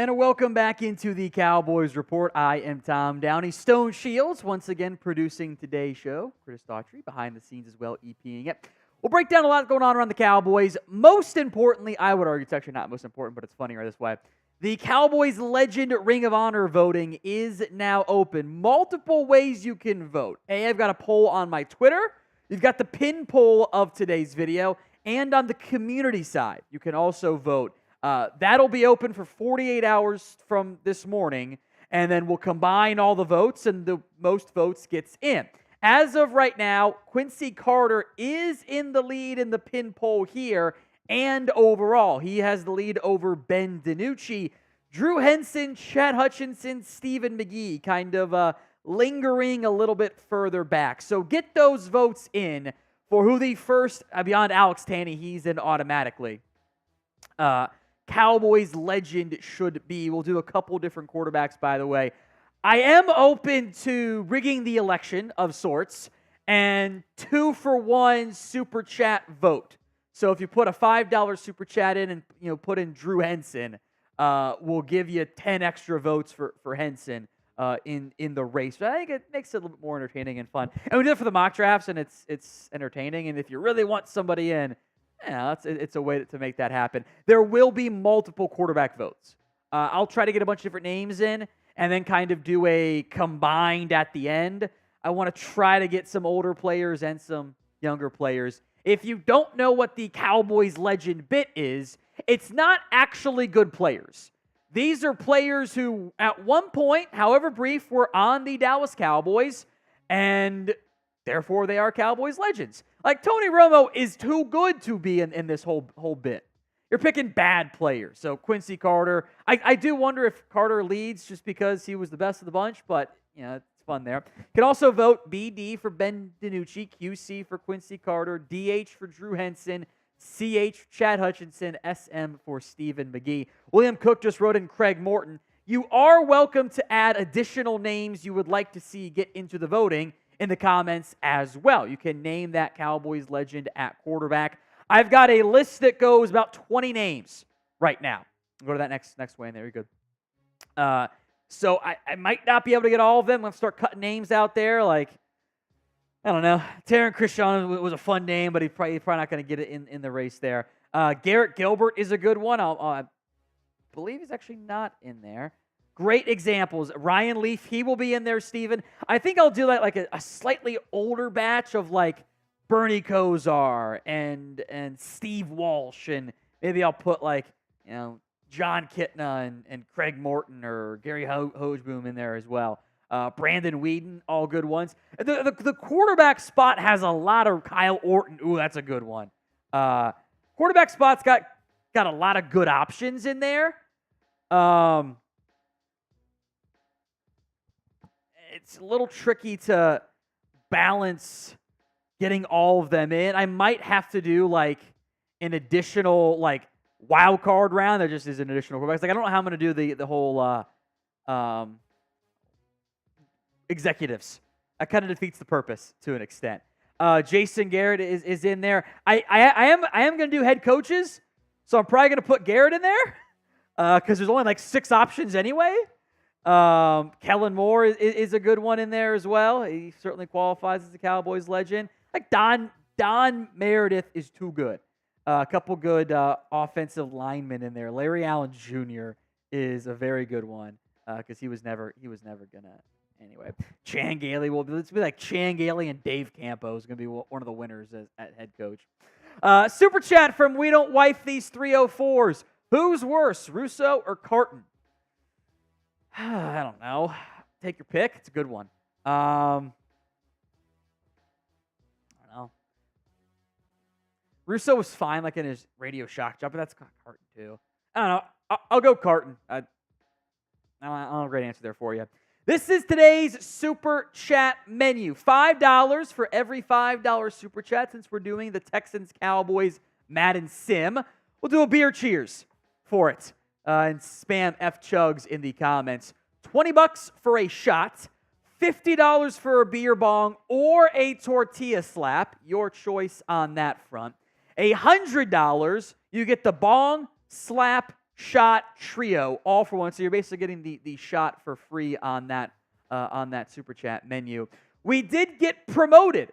And welcome back into the Cowboys Report. I am Tom Downey. Stone Shields once again producing today's show. Chris Daughtry behind the scenes as well, EPing it. We'll break down a lot going on around the Cowboys. Most importantly, I would argue, it's actually not most important, but it's funnier this way. The Cowboys Legend Ring of Honor voting is now open. Multiple ways you can vote. I've got a poll on my Twitter. You've got the pin poll of today's video. And on the community side, you can also vote. That'll be open for 48 hours from this morning, and then we'll combine all the votes, and the most votes gets in. As of right now, Quincy Carter is in the lead in the pin poll here, and overall, he has the lead over Ben DiNucci. Drew Henson, Chad Hutchinson, Stephen McGee kind of lingering a little bit further back. So get those votes in for who the first, beyond Alex Tanney, he's in automatically. Cowboys legend should be. We'll do a couple different quarterbacks, by the way. I am open to rigging the election of sorts and 2-for-1 super chat vote. So if you put a $5 super chat in and put in Drew Henson, we'll give you 10 extra votes for Henson in the race. But I think it makes it a little bit more entertaining and fun. And we do it for the mock drafts, and it's entertaining. And if you really want somebody in, it's a way to make that happen. There will be multiple quarterback votes. I'll try to get a bunch of different names in and then kind of do a combined at the end. I want to try to get some older players and some younger players. If you don't know what the Cowboys legend bit is, it's not actually good players. These are players who, at one point, however brief, were on the Dallas Cowboys, and therefore they are Cowboys legends. Like Tony Romo is too good to be in this whole bit. You're picking bad players. So Quincy Carter, I do wonder if Carter leads just because he was the best of the bunch, but it's fun there. You can also vote BD for Ben DiNucci, QC for Quincy Carter, DH for Drew Henson, CH for Chad Hutchinson, SM for Stephen McGee. William Cook just wrote in Craig Morton. You are welcome to add additional names you would like to see get into the voting in the comments as well. You can name that Cowboys legend at quarterback. I've got a list that goes about 20 names right now. Go to that next way, and there you're good. So I might not be able to get all of them. I'm going to start cutting names out there. Like, I don't know. Taron Christian was a fun name, but he's probably not going to get it in the race there. Garrett Gilbert is a good one. I believe he's actually not in there. Great examples. Ryan Leaf, he will be in there, Steven. I think I'll do like a slightly older batch of like Bernie Kosar and Steve Walsh, and maybe I'll put like, John Kitna and Craig Morton or Gary Hogeboom in there as well. Brandon Whedon, all good ones. The quarterback spot has a lot of Kyle Orton. Ooh, that's a good one. Quarterback spot's got a lot of good options in there. It's a little tricky to balance getting all of them in. I might have to do like an additional like wild card round. There just is an additional quarterback. Like I don't know how I'm going to do the whole executives. That kind of defeats the purpose to an extent. Jason Garrett is in there. I am going to do head coaches, so I'm probably going to put Garrett in there because there's only like 6 options anyway. Kellen Moore is a good one in there as well. He certainly qualifies as a Cowboys legend. Like Don Meredith is too good. A couple good offensive linemen in there. Larry Allen Jr. is a very good one because he was never gonna. Anyway, Chan Gailey let's be like Chan Gailey and Dave Campo is gonna be one of the winners at head coach. Super chat from We Don't Wife These 304s. Who's worse, Russo or Carton? I don't know. Take your pick. It's a good one. I don't know. Russo was fine, like in his Radio Shock job, but that's Carton too. I don't know. I'll go Carton. I don't have a great answer there for you. This is today's Super Chat menu. $5 for every $5 Super Chat since we're doing the Texans-Cowboys Madden Sim. We'll do a beer cheers for it and spam F-Chugs in the comments. $20 for a shot, $50 for a beer bong or a tortilla slap. Your choice on that front. $100, you get the bong, slap, shot trio, all for one. So you're basically getting the shot for free on that Super Chat menu. We did get promoted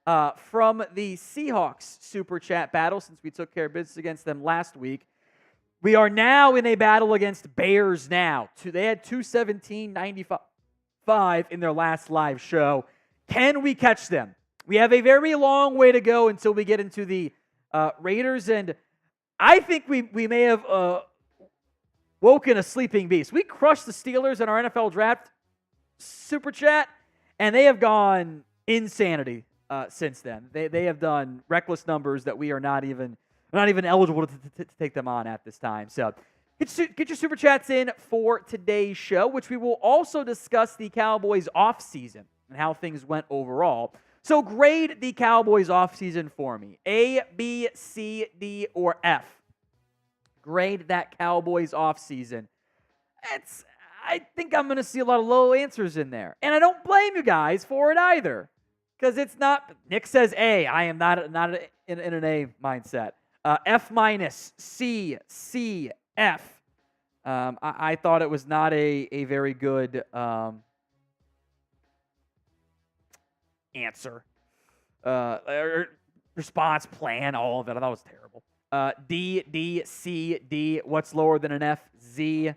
from the Seahawks Super Chat battle since we took care of business against them last week. We are now in a battle against Bears now. They had 217.95 in their last live show. Can we catch them? We have a very long way to go until we get into the Raiders, and I think we may have woken a sleeping beast. We crushed the Steelers in our NFL Draft Super Chat, and they have gone insanity since then. They have done reckless numbers that we are not even eligible to take them on at this time. So get your Super Chats in for today's show, which we will also discuss the Cowboys offseason and how things went overall. So grade the Cowboys offseason for me. A, B, C, D, or F. Grade that Cowboys offseason. I think I'm going to see a lot of low answers in there. And I don't blame you guys for it either. Because it's not, Nick says A. I am not in an A mindset. F minus, C, F. I thought it was not a very good answer. Response plan, all of it. I thought it was terrible. D, C, D. What's lower than an F? Z.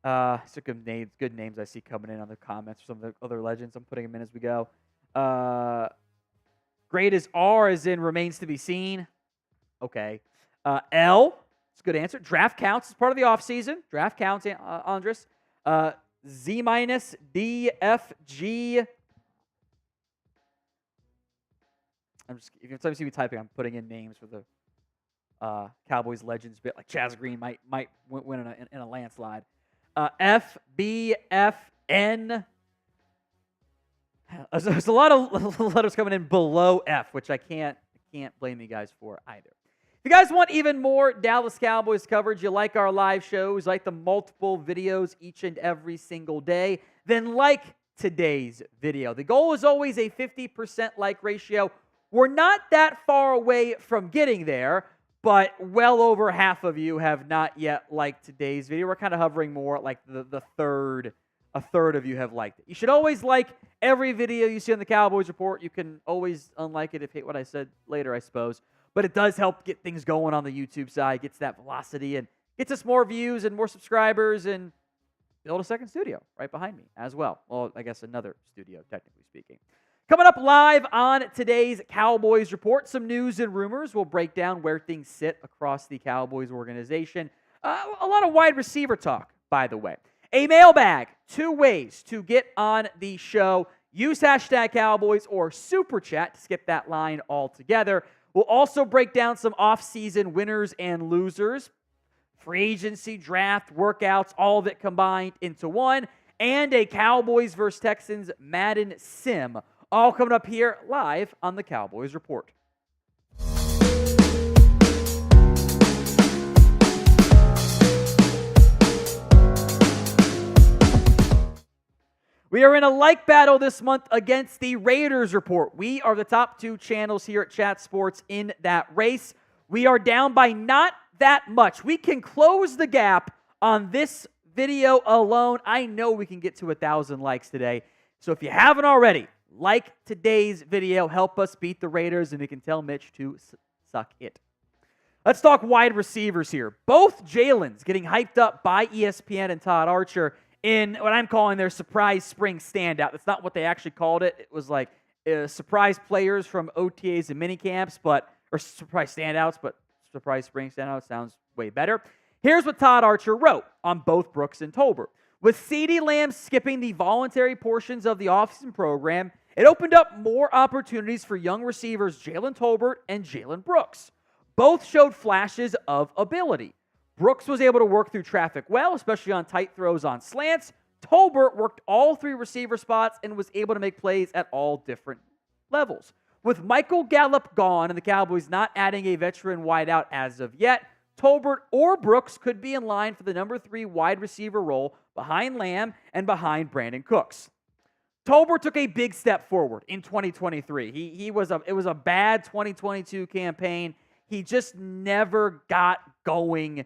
So good names I see coming in on the comments. Some of the other legends. I'm putting them in as we go. Grade is R, as in remains to be seen. Okay. L. It's a good answer. Draft counts as part of the offseason. Draft counts, Andres. Z minus, D, F, G. If you see me typing, I'm putting in names for the Cowboys Legends bit, like Chaz Green might win in a landslide. F, B, F, N. There's a lot of letters coming in below F, which I can't blame you guys for either. If you guys want even more Dallas Cowboys coverage, you like our live shows, like the multiple videos each and every single day, then like today's video. The goal is always a 50% like ratio. We're not that far away from getting there, but well over half of you have not yet liked today's video. We're kind of hovering more at like a third of you have liked it. You should always like every video you see on the Cowboys Report. You can always unlike it if you hate what I said later, I suppose. But it does help get things going on the YouTube side, gets that velocity, and gets us more views and more subscribers, and build a second studio right behind me as well. Well, I guess another studio, technically speaking. Coming up live on today's Cowboys Report, some news and rumors. We'll break down where things sit across the Cowboys organization. A lot of wide receiver talk, by the way. A mailbag, 2 ways to get on the show. Use hashtag Cowboys or Super Chat to skip that line altogether. We'll also break down some off-season winners and losers, free agency, draft, workouts, all of it combined into one, and a Cowboys versus Texans Madden sim. All coming up here live on the Cowboys Report. We are in a like battle this month against the Raiders Report. We are the top 2 channels here at Chat Sports in that race. We are down by not that much. We can close the gap on this video alone. I know we can get to 1,000 likes today. So if you haven't already, like today's video, help us beat the Raiders, and we can tell Mitch to suck it. Let's talk wide receivers here. Both Jalen's getting hyped up by ESPN and Todd Archer in what I'm calling their surprise spring standout. That's not what they actually called it. It was like surprise players from OTAs and minicamps, or surprise standouts, but surprise spring standout sounds way better. Here's what Todd Archer wrote on both Brooks and Tolbert. With CeeDee Lamb skipping the voluntary portions of the offseason program, it opened up more opportunities for young receivers Jalen Tolbert and Jalen Brooks. Both showed flashes of ability. Brooks was able to work through traffic well, especially on tight throws on slants. Tolbert worked all 3 receiver spots and was able to make plays at all different levels. With Michael Gallup gone and the Cowboys not adding a veteran wideout as of yet, Tolbert or Brooks could be in line for the number 3 wide receiver role behind Lamb and behind Brandon Cooks. Tolbert took a big step forward in 2023. It was a bad 2022 campaign. He just never got going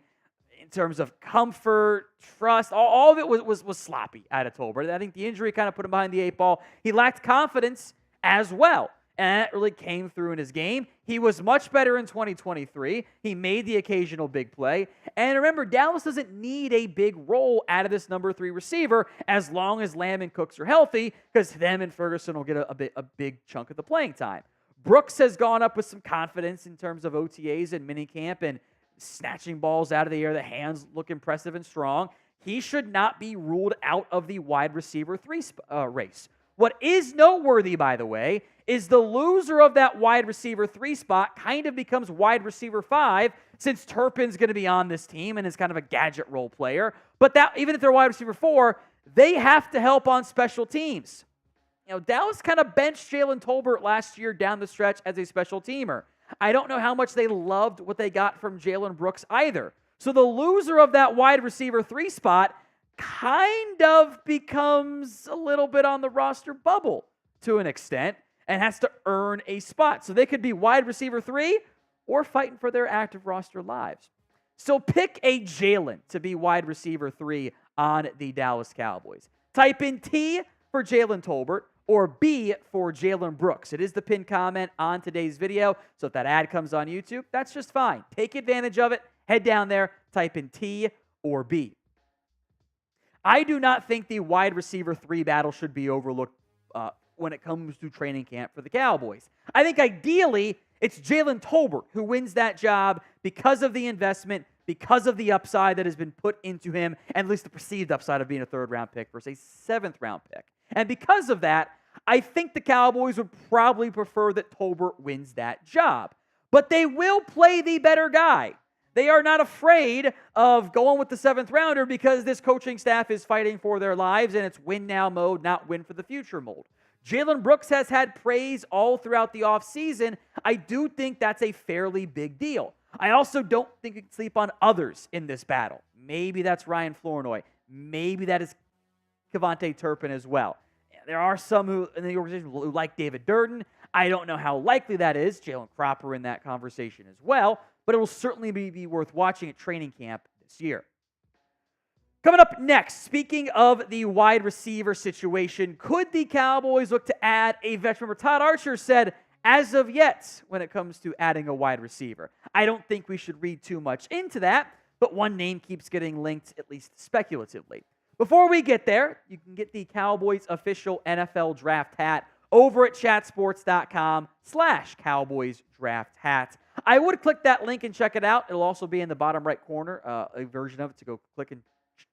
terms of comfort, trust. All of it was sloppy out of Tolbert. I think the injury kind of put him behind the 8 ball. He lacked confidence as well. And that really came through in his game. He was much better in 2023. He made the occasional big play. And remember, Dallas doesn't need a big role out of this number 3 receiver as long as Lamb and Cooks are healthy, because them and Ferguson will get a big chunk of the playing time. Brooks has gone up with some confidence in terms of OTAs and minicamp and snatching balls out of the air. The hands look impressive and strong. He should not be ruled out of the wide receiver 3 race. What is noteworthy, by the way, is the loser of that wide receiver 3 spot kind of becomes wide receiver 5, since Turpin's going to be on this team and is kind of a gadget role player. But that, even if they're wide receiver 4, they have to help on special teams. Dallas kind of benched Jalen Tolbert last year down the stretch as a special teamer. I don't know how much they loved what they got from Jalen Brooks either. So the loser of that wide receiver 3 spot kind of becomes a little bit on the roster bubble to an extent and has to earn a spot. So they could be wide receiver 3 or fighting for their active roster lives. So pick a Jalen to be wide receiver 3 on the Dallas Cowboys. Type in T for Jalen Tolbert or B for Jalen Brooks. It is the pinned comment on today's video. So if that ad comes on YouTube, that's just fine. Take advantage of it. Head down there, type in T or B. I do not think the wide receiver 3 battle should be overlooked when it comes to training camp for the Cowboys. I think ideally it's Jalen Tolbert who wins that job because of the investment, because of the upside that has been put into him, and at least the perceived upside of being a 3rd-round pick versus a 7th-round pick. And because of that, I think the Cowboys would probably prefer that Tolbert wins that job. But they will play the better guy. They are not afraid of going with the 7th-rounder because this coaching staff is fighting for their lives, and it's win now mode, not win for the future mode. Jalen Brooks has had praise all throughout the offseason. I do think that's a fairly big deal. I also don't think you can sleep on others in this battle. Maybe that's Ryan Flournoy. Maybe that is Kevontae Turpin as well. There are some who in the organization who like David Durden. I don't know how likely that is. Jalen Cropper in that conversation as well. But it will certainly be worth watching at training camp this year. Coming up next, speaking of the wide receiver situation, could the Cowboys look to add a veteran? Remember, Todd Archer said, as of yet, when it comes to adding a wide receiver. I don't think we should read too much into that, but one name keeps getting linked, at least speculatively. Before we get there, you can get the Cowboys official NFL draft hat over at chatsports.com/Cowboys draft hat. I would click that link and check it out. It'll also be in the bottom right corner, a version of it to go click and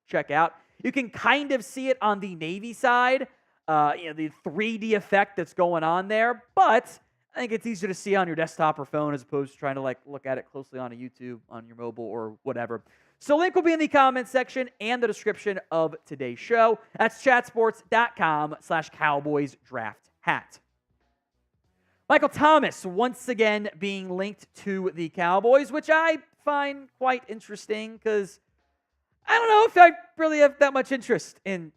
check out. You can kind of see it on the Navy side, the 3D effect that's going on there, but I think it's easier to see on your desktop or phone as opposed to trying to look at it closely on a YouTube, on your mobile, or whatever. So link will be in the comments section and the description of today's show. That's chatsports.com/Cowboys draft hat. Michael Thomas once again being linked to the Cowboys, which I find quite interesting because I don't know if I really have that much interest in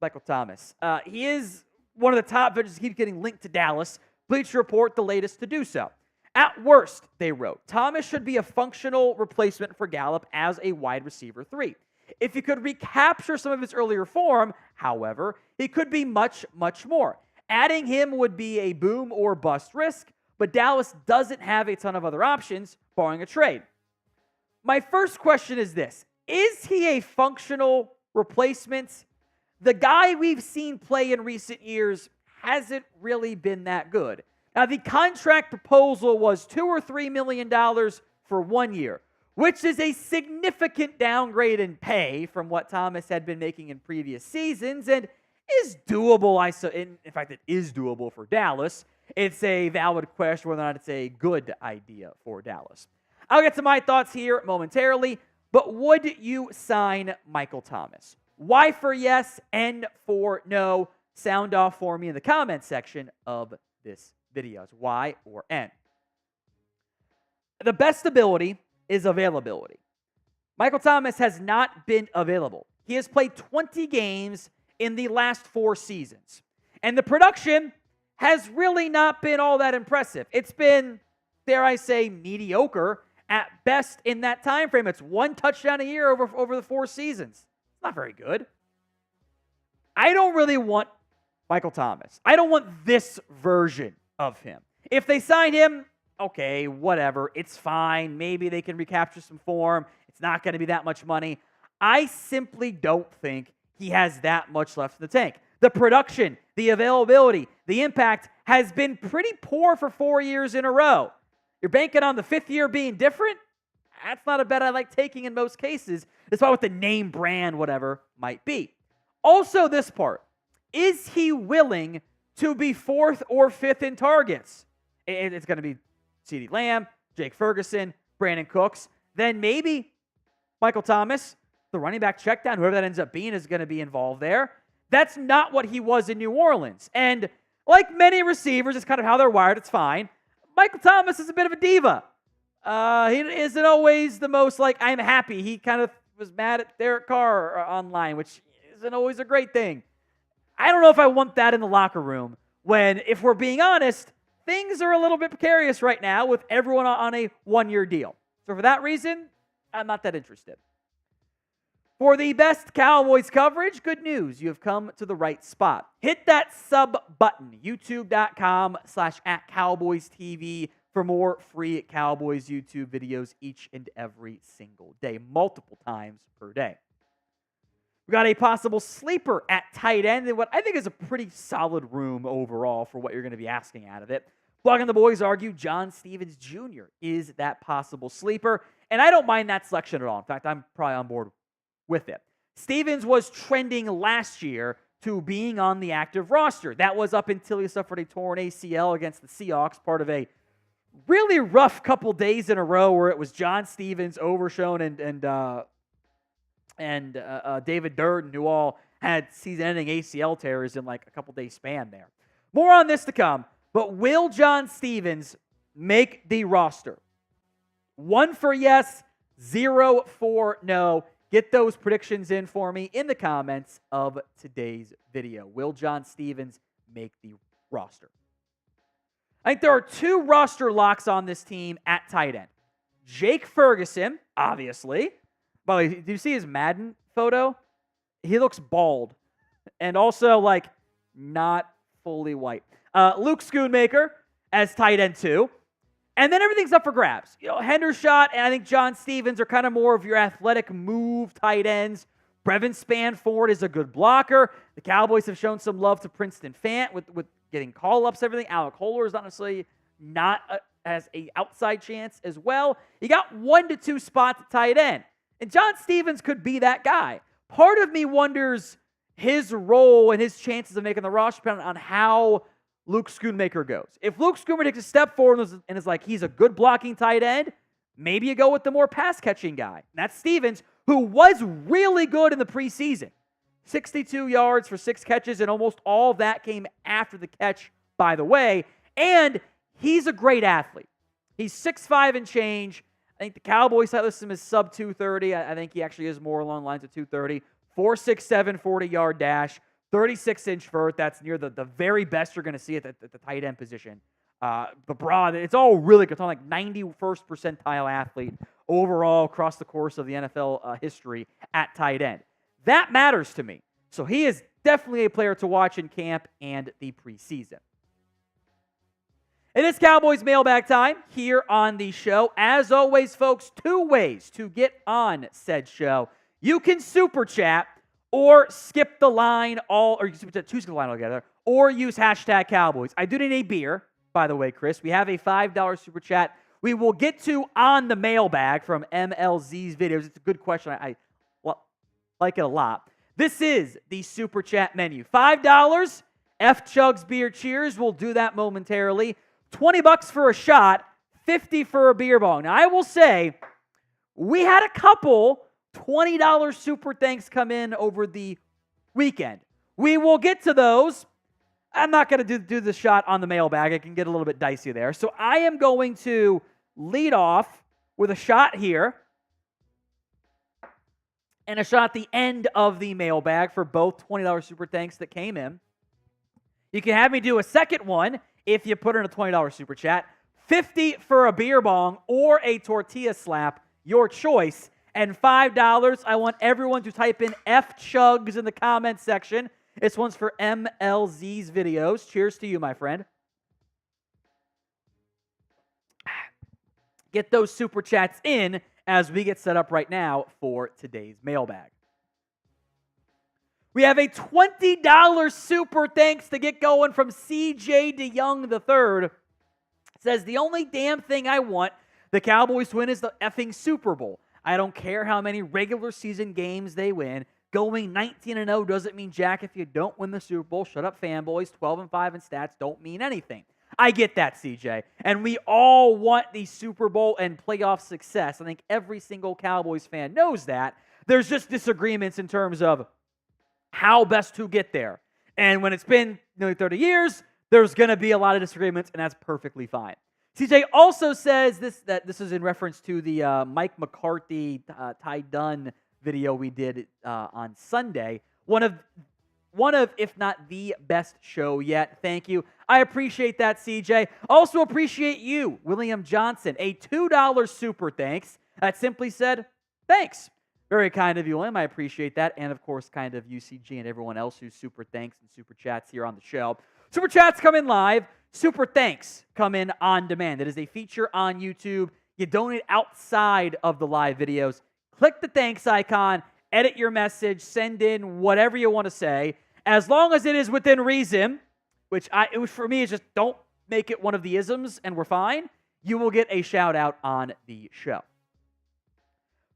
Michael Thomas. He is one of the top veterans who keeps getting linked to Dallas. Bleacher Report, the latest to do so. At worst, they wrote, Thomas should be a functional replacement for Gallup as a wide receiver 3. If he could recapture some of his earlier form, however, he could be much, much more. Adding him would be a boom or bust risk, but Dallas doesn't have a ton of other options, barring a trade. My first question is this. Is he a functional replacement? The guy we've seen play in recent years hasn't really been that good. Now, the contract proposal was $2 or $3 million for 1 year, which is a significant downgrade in pay from what Thomas had been making in previous seasons and is doable. In fact, it is doable for Dallas. It's a valid question whether or not it's a good idea for Dallas. I'll get to my thoughts here momentarily, but would you sign Michael Thomas? Y for yes, N for no. Sound off for me in the comment section of this video. It's Y or N. The best ability is availability. Michael Thomas has not been available. He has played 20 games in the last 4 seasons. And the production has really not been all that impressive. It's been, dare I say, mediocre at best in that time frame. It's 1 touchdown a year over the 4 seasons. It's not very good. I don't really want Michael Thomas. I don't want this version of him. If they sign him, okay, whatever. It's fine. Maybe they can recapture some form. It's not going to be that much money. I simply don't think he has that much left in the tank. The production, the availability, the impact has been pretty poor for 4 years in a row. You're banking on the 5th year being different? That's not a bet I like taking in most cases, despite what the name, brand, whatever might be. Also, this part. Is he willing to be 4th or 5th in targets? It's going to be CeeDee Lamb, Jake Ferguson, Brandon Cooks. Then maybe Michael Thomas, the running back checkdown, whoever that ends up being, is going to be involved there. That's not what he was in New Orleans. And like many receivers, it's kind of how they're wired. It's fine. Michael Thomas is a bit of a diva. He isn't always the most like, I'm happy. He kind of was mad at Derek Carr online, which isn't always a great thing. I don't know if I want that in the locker room when, if we're being honest, things are a little bit precarious right now with everyone on a 1-year deal. So for that reason, I'm not that interested. For the best Cowboys coverage, good news. You have come to the right spot. Hit that sub button, youtube.com/@CowboysTV for more free Cowboys YouTube videos each and every single day, multiple times per day. We got a possible sleeper at tight end in what I think is a pretty solid room overall for what you're going to be asking out of it. Blog and the boys argue John Stevens Jr. is that possible sleeper, and I don't mind that selection at all. In fact, I'm probably on board with it. Stevens was trending last year to being on the active roster. That was up until he suffered a torn ACL against the Seahawks, part of a really rough couple days in a row where it was John Stevens, Overshown, and David Durden, who all had season-ending ACL tears in like a couple days span there. More on this to come, but will John Stevens make the roster? 1 for yes, 0 for no. Get those predictions in for me in the comments of today's video. Will John Stevens make the roster? I think there are 2 roster locks on this team at tight end. Jake Ferguson, obviously. By the way, do you see his Madden photo? He looks bald and also like not fully white. Luke Schoonmaker as tight end 2. And then everything's up for grabs. Hendershot and I think John Stevens are kind of more of your athletic move tight ends. Brevin Spanford is a good blocker. The Cowboys have shown some love to Princeton Fant with getting call-ups, everything. Alec Holler is not necessarily has a outside chance as well. You got 1 to 2 spots at tight end. And John Stevens could be that guy. Part of me wonders his role and his chances of making the roster depending on how Luke Schoonmaker goes. If Luke Schoonmaker takes a step forward and is like he's a good blocking tight end, maybe you go with the more pass-catching guy. And that's Stevens, who was really good in the preseason. 62 yards for 6 catches, and almost all of that came after the catch, by the way. And he's a great athlete. He's 6'5" and change. I think the Cowboys side list him as sub 230. I think he actually is more along the lines of 230. 4.67 40-yard dash. 36-inch vert. That's near the very best you're going to see at the tight end position. The broad, it's all really good. It's like 91st percentile athlete overall across the course of the NFL history at tight end. That matters to me. So he is definitely a player to watch in camp and the preseason. It is Cowboys mailbag time here on the show. As always, folks, 2 ways to get on said show. You can super chat or skip the line or you can super chat to skip the line altogether, or use hashtag Cowboys. I do need a beer, by the way, Chris. We have a $5 super chat we will get to on the mailbag from MLZ's videos. It's a good question. I like it a lot. This is the super chat menu. $5, F Chugs Beer Cheers. We'll do that momentarily. $20 for a shot, $50 for a beer bong. Now, I will say, we had a couple $20 super thanks come in over the weekend. We will get to those. I'm not going to do the shot on the mailbag. It can get a little bit dicey there. So I am going to lead off with a shot here and a shot at the end of the mailbag for both $20 super thanks that came in. You can have me do a second one if you put in a $20 super chat. $50 for a beer bong or a tortilla slap, your choice. And $5, I want everyone to type in F Chugs in the comments section. This one's for MLZ's videos. Cheers to you, my friend. Get those super chats in as we get set up right now for today's mailbag. We have a $20 super thanks to get going from CJ DeYoung III. It says, the only damn thing I want the Cowboys to win is the effing Super Bowl. I don't care how many regular season games they win. Going 19-0 doesn't mean jack if you don't win the Super Bowl. Shut up, fanboys. 12-5 in stats don't mean anything. I get that, CJ. And we all want the Super Bowl and playoff success. I think every single Cowboys fan knows that. There's just disagreements in terms of how best to get there. And when it's been nearly 30 years, there's going to be a lot of disagreements, and that's perfectly fine. CJ also says that this is in reference to the Mike McCarthy, Ty Dunn video we did on Sunday. One of, if not the best show yet. Thank you. I appreciate that, CJ. Also appreciate you, William Johnson, a $2 super thanks that simply said, thanks. Very kind of you, William. I appreciate that. And, of course, kind of UCG and everyone else who's super thanks and super chats here on the show. Super chats come in live. Super thanks come in on demand. It is a feature on YouTube. You donate outside of the live videos. Click the thanks icon, edit your message, send in whatever you want to say. As long as it is within reason, which for me is just don't make it one of the isms and we're fine, you will get a shout out on the show.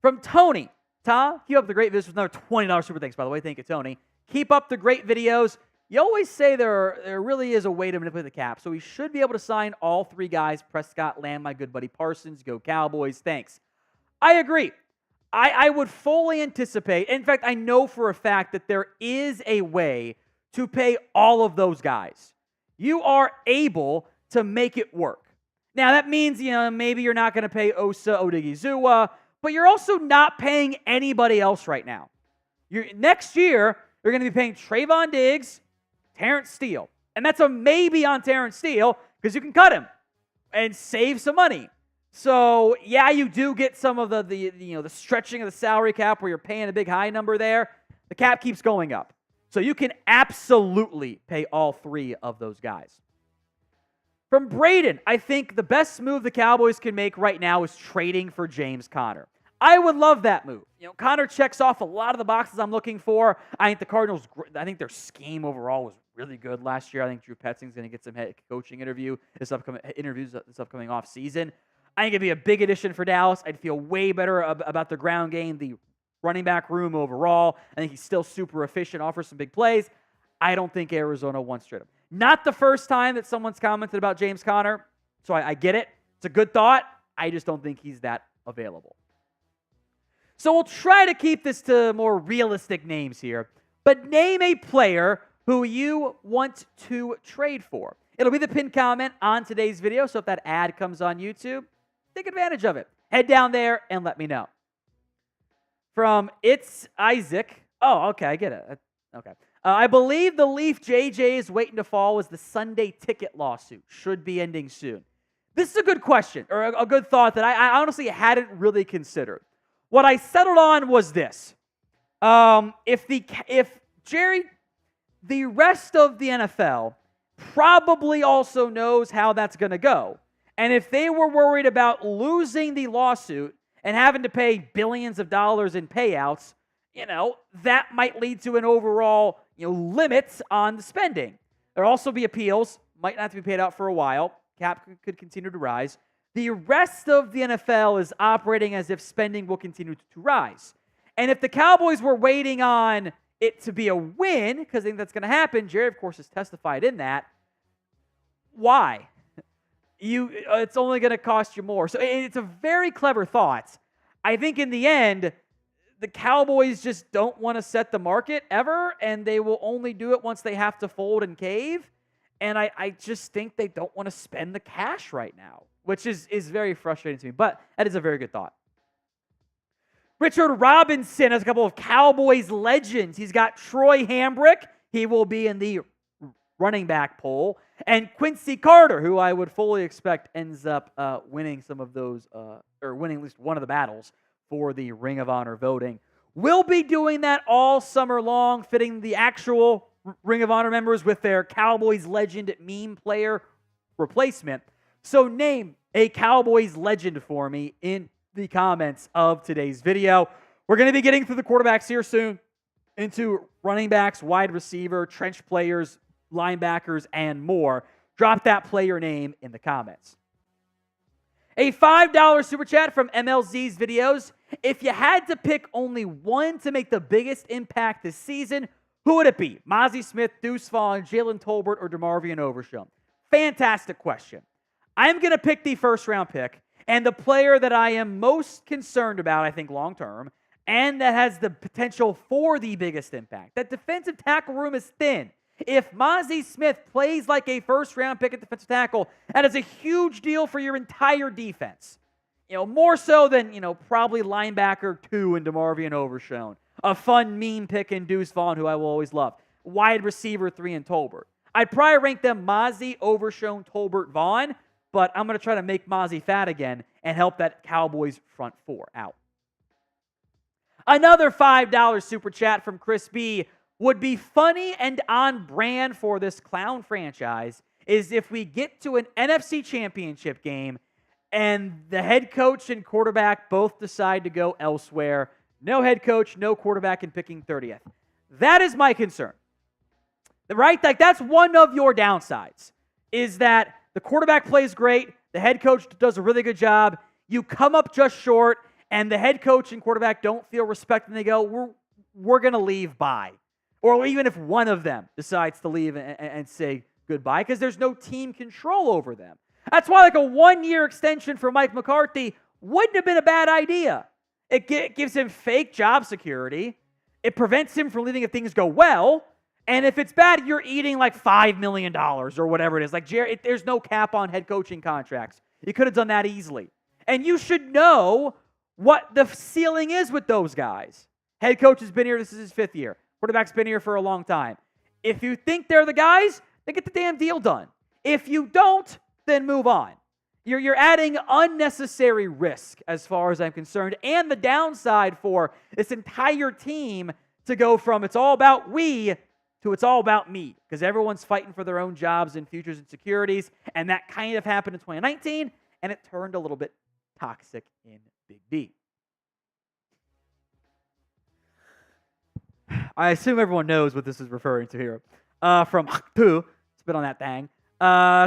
From Tony. Ta, keep up the great videos with another $20 super thanks, by the way. Thank you, Tony. Keep up the great videos. You always say there really is a way to manipulate the cap, so we should be able to sign all three guys, Prescott, Lamb, my good buddy Parsons. Go Cowboys. Thanks. I agree. I would fully anticipate, in fact, I know for a fact that there is a way to pay all of those guys. You are able to make it work. Now, that means, maybe you're not going to pay Osa Odigizua, but you're also not paying anybody else right now. Next year, you're going to be paying Trayvon Diggs, Terrence Steele. And that's a maybe on Terrence Steele because you can cut him and save some money. So, yeah, you do get some of the stretching of the salary cap where you're paying a big high number there. The cap keeps going up. So you can absolutely pay all three of those guys. From Braden, I think the best move the Cowboys can make right now is trading for James Conner. I would love that move. Conner checks off a lot of the boxes I'm looking for. I think the Cardinals, their scheme overall was really good last year. I think Drew Petzing's going to get some head coaching interviews this upcoming off season. I think it'd be a big addition for Dallas. I'd feel way better about the ground game, the running back room overall. I think he's still super efficient, offers some big plays. I don't think Arizona wants to trade him. Not the first time that someone's commented about James Conner, so I get it. It's a good thought. I just don't think he's that available. So we'll try to keep this to more realistic names here, but name a player who you want to trade for. It'll be the pinned comment on today's video, so if that ad comes on YouTube, take advantage of it. Head down there and let me know. From It's Isaac. Oh, okay, I get it. Okay. I believe the Leaf JJ is waiting to fall as the Sunday ticket lawsuit should be ending soon. This is a good question, or a good thought that I honestly hadn't really considered. What I settled on was this. If Jerry, the rest of the NFL probably also knows how that's going to go. And if they were worried about losing the lawsuit and having to pay billions of dollars in payouts, that might lead to an overall, limit on the spending. There'll also be appeals, might not have to be paid out for a while. Cap could continue to rise. The rest of the NFL is operating as if spending will continue to rise. And if the Cowboys were waiting on it to be a win, because I think that's going to happen, Jerry, of course, has testified in that, why? It's only going to cost you more. So it's a very clever thought. I think in the end, the Cowboys just don't want to set the market ever, and they will only do it once they have to fold and cave. And I just think they don't want to spend the cash right now, which is very frustrating to me. But that is a very good thought. Richard Robinson has a couple of Cowboys legends. He's got Troy Hambrick. He will be in the running back poll. And Quincy Carter, who I would fully expect ends up winning some of those, or winning at least one of the battles for the Ring of Honor voting. We'll be doing that all summer long, fitting the actual Ring of Honor members with their Cowboys legend meme player replacement. So name a Cowboys legend for me in the comments of today's video. We're going to be getting through the quarterbacks here soon, into running backs, wide receiver, trench players, linebackers, and more. Drop that player name in the comments. A $5 super chat from MLZ's videos. If you had to pick only one to make the biggest impact this season, who would it be? Mazi Smith, Deuce Vaughn, Jalen Tolbert, or DeMarvion Overshown? Fantastic question. I'm going to pick the first-round pick, and the player that I am most concerned about, I think, long-term, and that has the potential for the biggest impact. That defensive tackle room is thin. If Mazi Smith plays like a first-round pick at defensive tackle, that is a huge deal for your entire defense. More so than, probably linebacker 2 in DeMarvion Overshown. A fun meme pick in Deuce Vaughn, who I will always love. Wide receiver 3 in Tolbert. I'd probably rank them Mazi, Overshown, Tolbert, Vaughn, but I'm going to try to make Mazi fat again and help that Cowboys front 4 out. Another $5 super chat from Chris B. Would be funny and on brand for this clown franchise is if we get to an NFC championship game and the head coach and quarterback both decide to go elsewhere. No head coach, no quarterback, and picking 30th. That is my concern. Right? Like, that's one of your downsides, is that the quarterback plays great, the head coach does a really good job, you come up just short, and the head coach and quarterback don't feel respect, and they go, we're going to leave, bye. Or even if one of them decides to leave and say goodbye, because there's no team control over them. That's why like a 1-year extension for Mike McCarthy wouldn't have been a bad idea. It gives him fake job security. It prevents him from leaving if things go well. And if it's bad, you're eating like $5 million or whatever it is. Like, there's no cap on head coaching contracts. You could have done that easily. And you should know what the ceiling is with those guys. Head coach has been here. This is his 5th year. Quarterback's been here for a long time. If you think they're the guys, then get the damn deal done. If you don't, then move on. You're adding unnecessary risk as far as I'm concerned, and the downside for this entire team to go from it's all about we to it's all about me, because everyone's fighting for their own jobs and futures and securities, and that kind of happened in 2019, and it turned a little bit toxic in Big D. I assume everyone knows what this is referring to here. From Pooh, spit on that thing.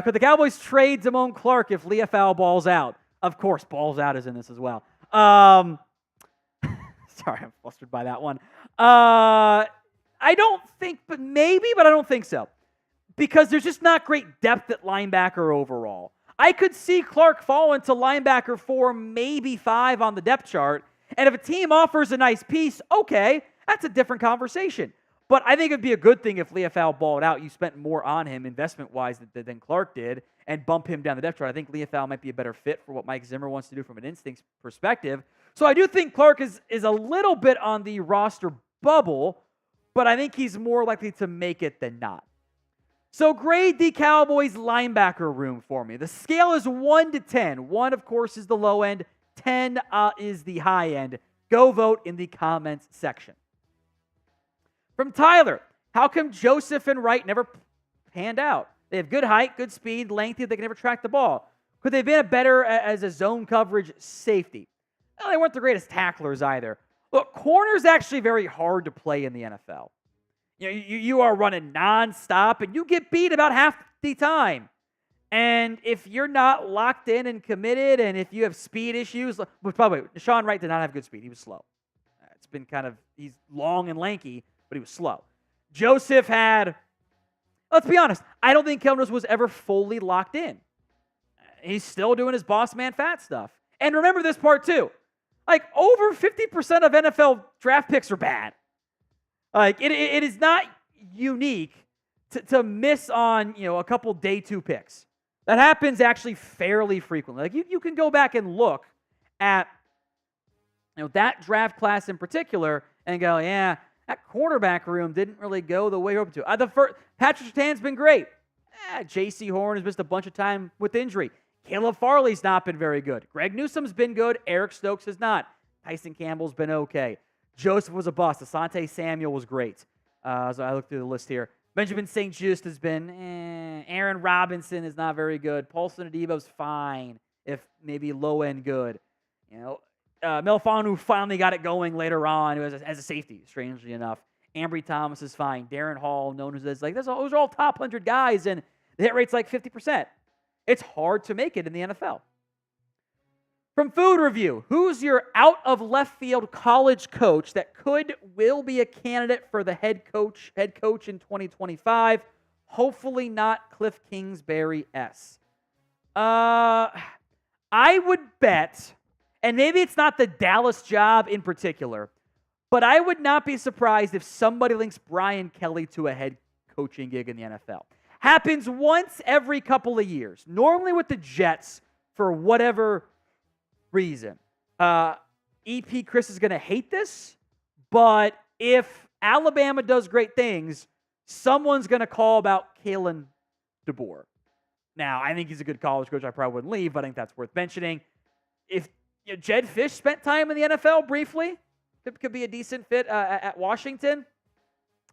Could the Cowboys trade Damone Clark if Leafau balls out? Of course, balls out is in this as well. Sorry, I'm flustered by that one. I don't think, but I don't think so. Because there's just not great depth at linebacker overall. I could see Clark fall into linebacker 4, maybe 5 on the depth chart. And if a team offers a nice piece, okay, that's a different conversation. But I think it'd be a good thing if Leafau balled out. You spent more on him investment-wise than Clark did and bump him down the depth chart. I think Leafau might be a better fit for what Mike Zimmer wants to do from an instincts perspective. So I do think Clark is a little bit on the roster bubble, but I think he's more likely to make it than not. So grade the Cowboys linebacker room for me. The scale is 1 to 10. 1, of course, is the low end. 10 is the high end. Go vote in the comments section. From Tyler, how come Joseph and Wright never panned out? They have good height, good speed, lengthy, they can never track the ball. Could they have been better as a zone coverage safety? Well, they weren't the greatest tacklers either. Look, corner's actually very hard to play in the NFL. You are running nonstop, and you get beat about half the time. And if you're not locked in and committed, and if you have speed issues, which probably Deshaun Wright did not have good speed. He was slow. It's been he's long and lanky, but he was slow. Joseph had, let's be honest, I don't think Kelvin was ever fully locked in. He's still doing his boss man fat stuff. And remember this part too. Like, over 50% of NFL draft picks are bad. Like, it is not unique to miss on, a couple day 2 picks. That happens actually fairly frequently. Like, you can go back and look at, that draft class in particular and go, yeah, that quarterback room didn't really go the way you're hoping to. Patrick Surtain's been great. J.C. Horn has missed a bunch of time with injury. Caleb Farley's not been very good. Greg Newsome's been good. Eric Stokes has not. Tyson Campbell's been okay. Joseph was a bust. Asante Samuel was great. As I look through the list here. Benjamin St. Just has been, Aaron Robinson is not very good. Paulson Adebo's fine, if maybe low-end good. Melfonu finally got it going later on as a safety, strangely enough. Ambry Thomas is fine. Darren Hall, known as those are all top 100 guys, and the hit rate's like 50%. It's hard to make it in the NFL. From Food Review, who's your out-of-left-field college coach that will be a candidate for the head coach in 2025? Hopefully not Cliff Kingsbury S. I would bet, and maybe it's not the Dallas job in particular, but I would not be surprised if somebody links Brian Kelly to a head coaching gig in the NFL. Happens once every couple of years, normally with the Jets for whatever reason. EP Chris is going to hate this, but if Alabama does great things, someone's going to call about Kalen DeBoer. Now, I think he's a good college coach. I probably wouldn't leave, but I think that's worth mentioning. If Jed Fish spent time in the NFL briefly, it could be a decent fit at Washington.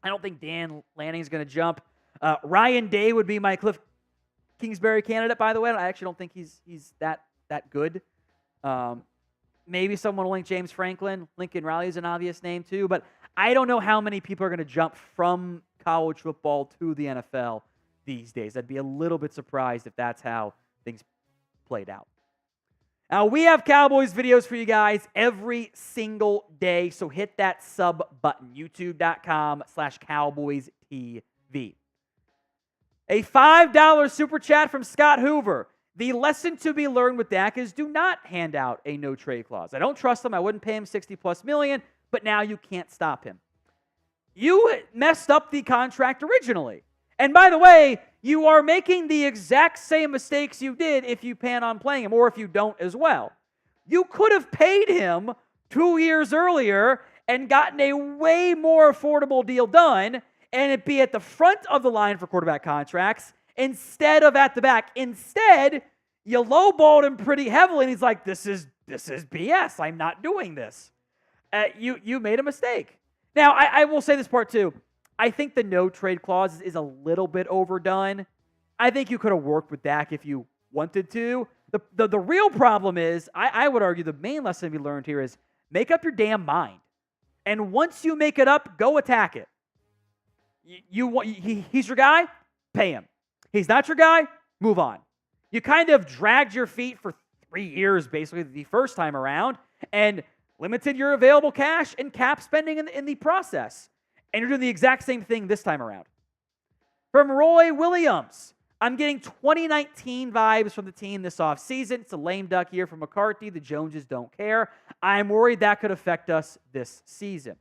I don't think Dan Lanning's going to jump. Ryan Day would be my Cliff Kingsbury candidate, by the way. I actually don't think he's that good. Maybe someone will link James Franklin. Lincoln Riley is an obvious name too, but I don't know how many people are going to jump from college football to the NFL these days. I'd be a little bit surprised if that's how things played out. Now, we have Cowboys videos for you guys every single day, so hit that sub button, youtube.com/CowboysTV. A $5 super chat from Scott Hoover. The lesson to be learned with Dak is do not hand out a no-trade clause. I don't trust him. I wouldn't pay him $60+ million, but now you can't stop him. You messed up the contract originally. And by the way, you are making the exact same mistakes you did if you plan on playing him, or if you don't as well. You could have paid him 2 years earlier and gotten a way more affordable deal done, and it'd be at the front of the line for quarterback contracts instead of at the back. Instead, you lowballed him pretty heavily, and he's like, this is BS. I'm not doing this. You made a mistake. Now, I will say this part too. I think the no-trade clause is a little bit overdone. I think you could have worked with Dak if you wanted to. The real problem is, I would argue the main lesson we learned here is make up your damn mind. And once you make it up, go attack it. He's your guy? Pay him. He's not your guy? Move on. You kind of dragged your feet for 3 years, basically, the first time around, and limited your available cash and cap spending in the process. And you're doing the exact same thing this time around. From Roy Williams, I'm getting 2019 vibes from the team this offseason. It's a lame duck year for McCarthy. The Joneses don't care. I'm worried that could affect us this season.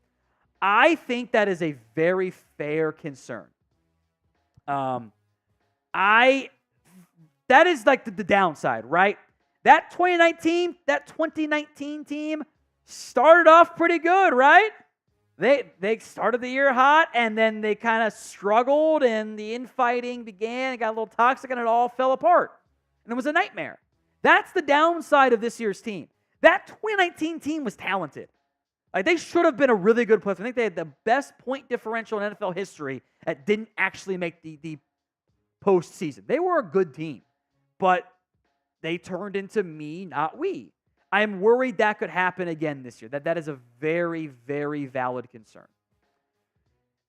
I think that is a very fair concern. That is like the downside, right? That 2019 team started off pretty good, right? They started the year hot, and then they kind of struggled, and the infighting began. It got a little toxic, and it all fell apart. And it was a nightmare. That's the downside of this year's team. That 2019 team was talented. Like, they should have been a really good player. I think they had the best point differential in NFL history that didn't actually make the postseason. They were a good team, but they turned into me, not we. I'm worried that could happen again this year. That is a very, very valid concern.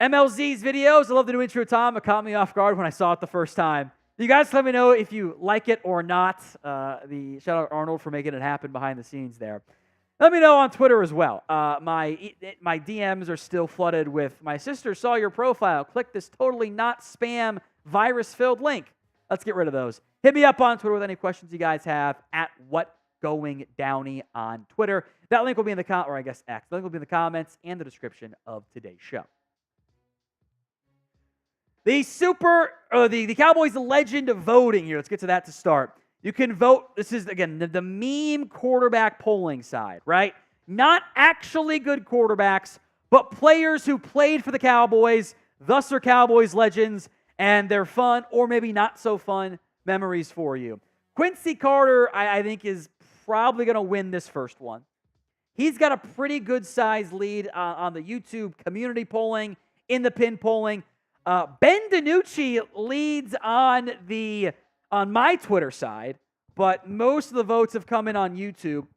MLZ's videos. I love the new intro, Tom. It caught me off guard when I saw it the first time. You guys let me know if you like it or not. The shout out Arnold for making it happen behind the scenes there. Let me know on Twitter as well. My DMs are still flooded with, my sister saw your profile. Click this totally not spam virus-filled link. Let's get rid of those. Hit me up on Twitter with any questions you guys have at WhatGoingDowney on Twitter. That link will be in the X. The link will be in the comments and the description of today's show. The Cowboys legend voting here. Let's get to that to start. You can vote. This is, again, the meme quarterback polling side, right? Not actually good quarterbacks, but players who played for the Cowboys, thus are Cowboys legends, and they're fun or maybe not so fun memories for you. Quincy Carter, I think, is probably going to win this first one. He's got a pretty good size lead on the YouTube community polling, in the pin polling. Ben DiNucci leads on my Twitter side, but most of the votes have come in on YouTube.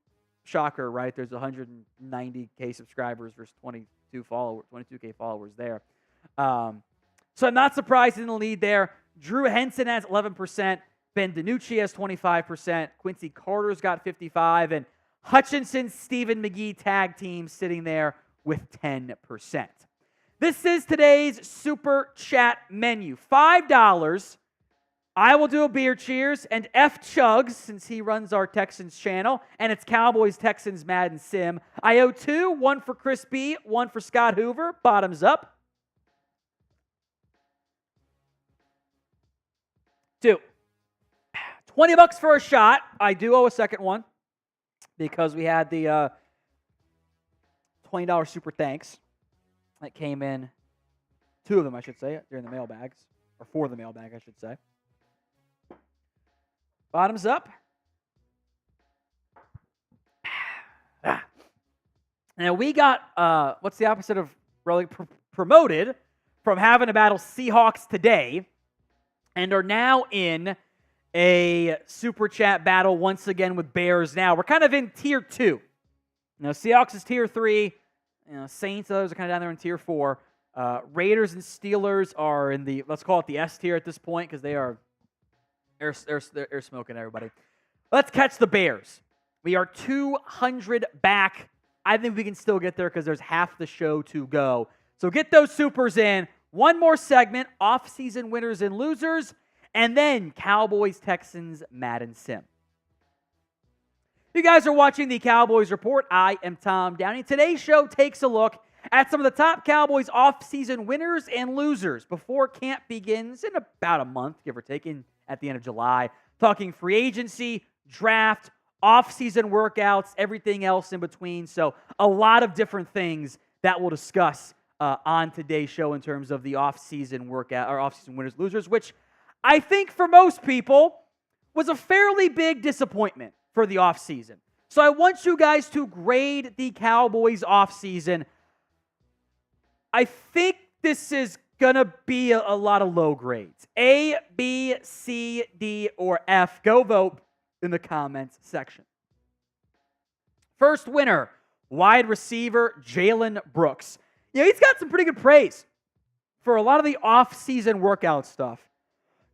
Shocker, right? There's 190K subscribers versus 22K followers there. So I'm not surprised in the lead there. Drew Henson has 11%. Ben DiNucci has 25%. Quincy Carter's got 55%. And Hutchinson, Stephen McGee tag team sitting there with 10%. This is today's Super Chat menu. $5. I will do a beer cheers, and F Chugs, since he runs our Texans channel, and it's Cowboys Texans Madden Sim. I owe 2, 1 for Chris B, 1 for Scott Hoover. Bottoms up. 2. $20 for a shot. I do owe a second one because we had the $20 super thanks that came in. 2 of them, I should say, during the mailbags, or for the mailbag, I should say. Bottoms up. Now we got, what's the opposite of really promoted from having to battle Seahawks today, and are now in a Super Chat battle once again with Bears now. We're kind of in Tier 2. Seahawks is Tier 3. Saints, others are kind of down there in Tier 4. Raiders and Steelers are in the, let's call it the S tier at this point, because they're smoking everybody. Let's catch the Bears. We are 200 back. I think we can still get there because there's half the show to go. So get those supers in. One more segment, off-season winners and losers, and then Cowboys Texans Madden Sim. You guys are watching the Cowboys Report. I am Tom Downey. Today's show takes a look at some of the top Cowboys off-season winners and losers before camp begins in about a month, give or take, at the end of July. Talking free agency, draft, off-season workouts, everything else in between. So a lot of different things that we'll discuss on today's show in terms of the off-season workout or off-season winners, losers, which I think for most people was a fairly big disappointment for the off-season. So I want you guys to grade the Cowboys off-season. I think this is going to be a lot of low grades. A, B, C, D, or F. Go vote in the comments section. First winner, wide receiver Jalen Brooks. He's got some pretty good praise for a lot of the off-season workout stuff.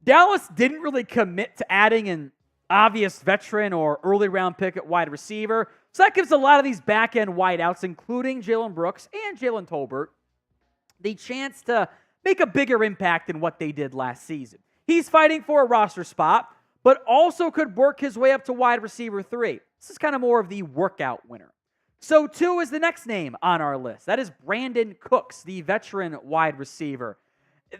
Dallas didn't really commit to adding an obvious veteran or early round pick at wide receiver, so that gives a lot of these back-end wideouts, including Jalen Brooks and Jalen Tolbert, the chance to make a bigger impact than what they did last season. He's fighting for a roster spot, but also could work his way up to wide receiver 3. This is kind of more of the workout winner. So 2 is the next name on our list. That is Brandon Cooks, the veteran wide receiver.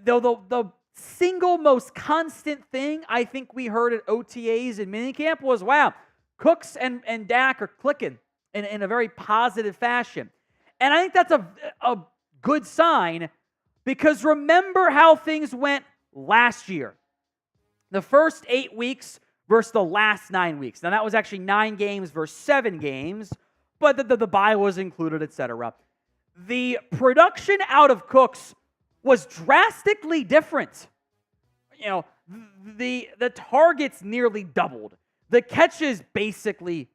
Though the single most constant thing I think we heard at OTAs and minicamp was, wow, Cooks and Dak are clicking in a very positive fashion. And I think that's a good sign, because remember how things went last year. The first 8 weeks versus the last 9 weeks. Now, that was actually 9 games versus 7 games, but the bye was included, etc. The production out of Cooks was drastically different. The targets nearly doubled. The catches basically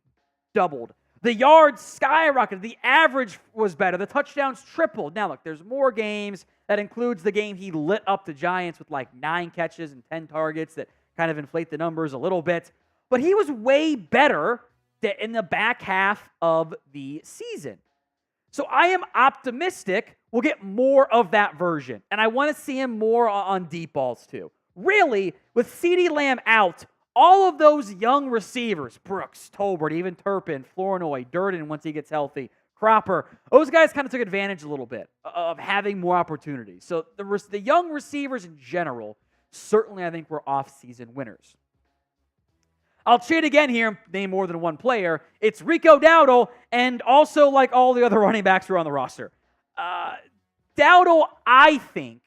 doubled. The yards skyrocketed. The average was better. The touchdowns tripled. Now, look, there's more games. That includes the game he lit up the Giants with like 9 catches and 10 targets that kind of inflate the numbers a little bit. But he was way better in the back half of the season. So I am optimistic we'll get more of that version. And I want to see him more on deep balls too. Really, with CeeDee Lamb out, all of those young receivers, Brooks, Tolbert, even Turpin, Flournoy, Durden once he gets healthy, Cropper, those guys kind of took advantage a little bit of having more opportunities. So the young receivers in general, certainly I think were off-season winners. I'll cheat again here, name more than one player. It's Rico Dowdle, and also like all the other running backs who are on the roster. Dowdle, I think,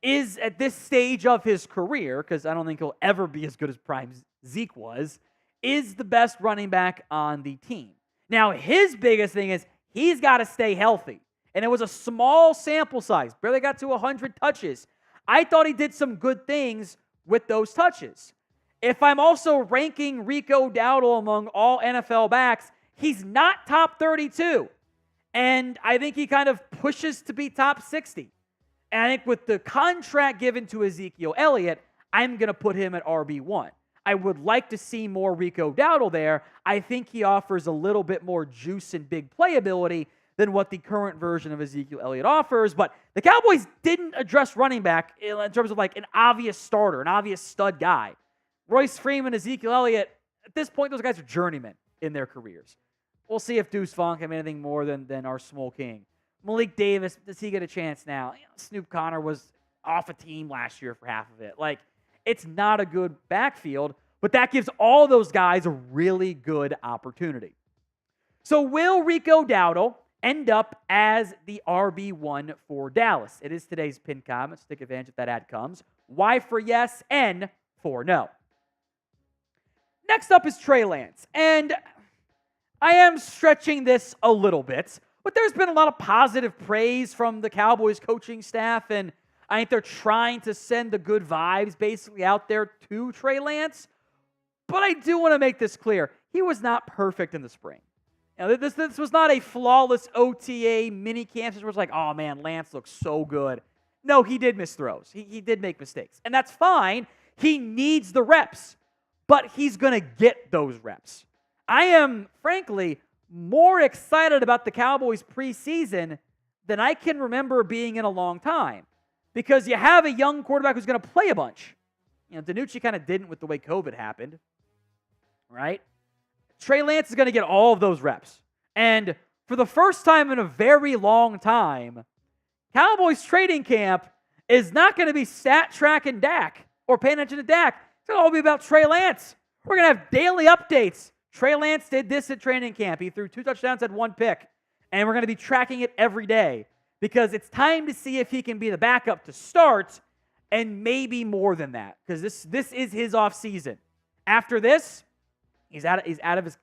is at this stage of his career, because I don't think he'll ever be as good as prime Zeke was, is the best running back on the team. Now, his biggest thing is he's got to stay healthy. And it was a small sample size, barely got to 100 touches. I thought he did some good things with those touches. If I'm also ranking Rico Dowdle among all NFL backs, he's not top 32. And I think he kind of pushes to be top 60. And I think with the contract given to Ezekiel Elliott, I'm going to put him at RB1. I would like to see more Rico Dowdle there. I think he offers a little bit more juice and big playability than what the current version of Ezekiel Elliott offers. But the Cowboys didn't address running back in terms of like an obvious starter, an obvious stud guy. Royce Freeman, Ezekiel Elliott, at this point, those guys are journeymen in their careers. We'll see if Deuce Vaughn can be anything more than our small king. Malik Davis, does he get a chance now? Snoop Connor was off a team last year for half of it. Like, it's not a good backfield, but that gives all those guys a really good opportunity. So will Rico Dowdle end up as the RB1 for Dallas? It is today's pinned comment, so take advantage if that ad comes. Y for yes, N for no. Next up is Trey Lance, and I am stretching this a little bit, but there's been a lot of positive praise from the Cowboys coaching staff, and I think they're trying to send the good vibes basically out there to Trey Lance. But I do want to make this clear. He was not perfect in the spring. This was not a flawless OTA mini camp where it's like, oh man, Lance looks so good. No, he did miss throws. He did make mistakes. And that's fine. He needs the reps. But he's going to get those reps. I am, frankly, more excited about the Cowboys preseason than I can remember being in a long time. Because you have a young quarterback who's going to play a bunch. DiNucci kind of didn't with the way COVID happened. Right? Trey Lance is going to get all of those reps. And for the first time in a very long time, Cowboys training camp is not going to be stat tracking Dak or paying attention to Dak. It's going to all be about Trey Lance. We're going to have daily updates. Trey Lance did this at training camp. He threw 2 touchdowns, had 1 pick. And we're going to be tracking it every day because it's time to see if he can be the backup to start and maybe more than that because this is his offseason. After this, he's out of his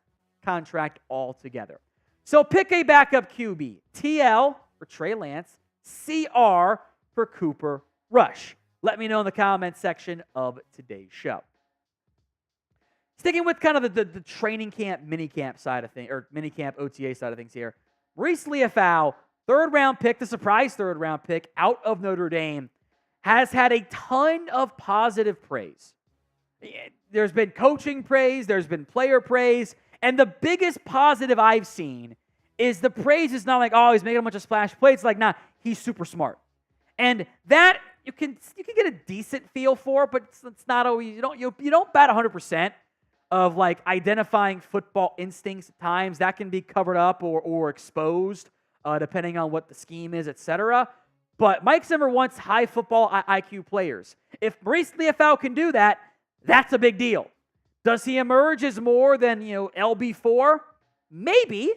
contract altogether. So pick a backup QB. TL for Trey Lance. CR for Cooper Rush. Let me know in the comments section of today's show. Sticking with kind of the training camp, mini camp side of things, or mini camp OTA side of things here. Maurice Leafau, third-round pick, the surprise third-round pick out of Notre Dame, has had a ton of positive praise. There's been coaching praise, there's been player praise, and the biggest positive I've seen is the praise is not like, oh, he's making a bunch of splash plays. It's like, nah, he's super smart. And that you can get a decent feel for, but it's not always, you don't bat 100% of like identifying football instincts at times. That can be covered up or exposed depending on what the scheme is, etc. But Mike Zimmer wants high football IQ players. If Maurice Leafau can do that, that's a big deal. Does he emerge as more than, LB4? Maybe.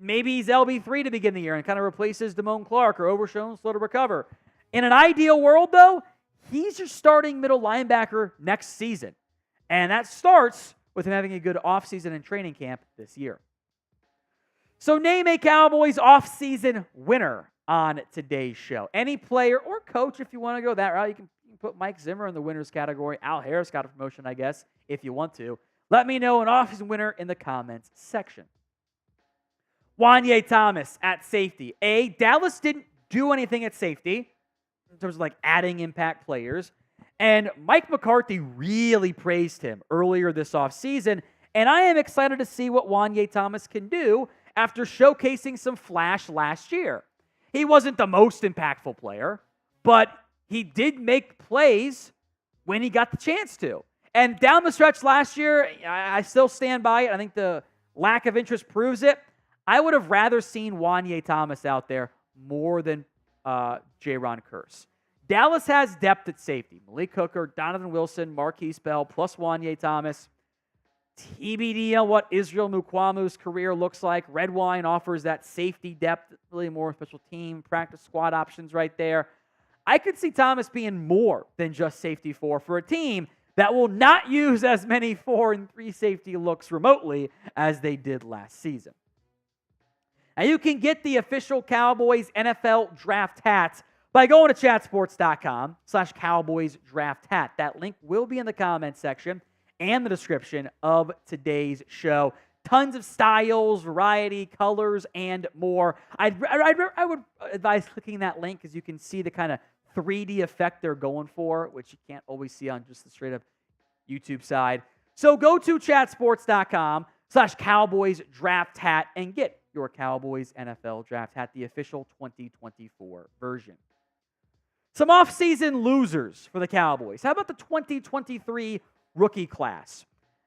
Maybe he's LB3 to begin the year and kind of replaces Damone Clark or Overshown, slow to recover. In an ideal world, though, he's your starting middle linebacker next season. And that starts with him having a good offseason and training camp this year. So name a Cowboys offseason winner on today's show. Any player or coach, if you want to go that route, you can put Mike Zimmer in the winners category. Al Harris got a promotion, I guess, if you want to. Let me know an offseason winner in the comments section. Wanye Thomas at safety. Dallas didn't do anything at safety in terms of like adding impact players. And Mike McCarthy really praised him earlier this offseason. And I am excited to see what Wanye Thomas can do after showcasing some flash last year. He wasn't the most impactful player, but he did make plays when he got the chance to. And down the stretch last year, I still stand by it. I think the lack of interest proves it. I would have rather seen Wanye Thomas out there more than Jaron Kearse. Dallas has depth at safety. Malik Hooker, Donovan Wilson, Marquise Bell, plus Wanye Thomas. TBD on what Israel Mukwamu's career looks like. Redwine offers that safety depth, really more special team, practice squad options right there. I could see Thomas being more than just safety 4 for a team that will not use as many 4 and 3 safety looks remotely as they did last season. Now, you can get the official Cowboys NFL draft hat by going to chatsports.com/Cowboys draft hat. That link will be in the comments section and the description of today's show. Tons of styles, variety, colors, and more. I would advise clicking that link because you can see the kind of 3D effect they're going for, which you can't always see on just the straight-up YouTube side. So go to chatsports.com/Cowboys draft hat and get your Cowboys NFL draft hat, the official 2024 version. Some offseason losers for the Cowboys. How about the 2023 rookie class?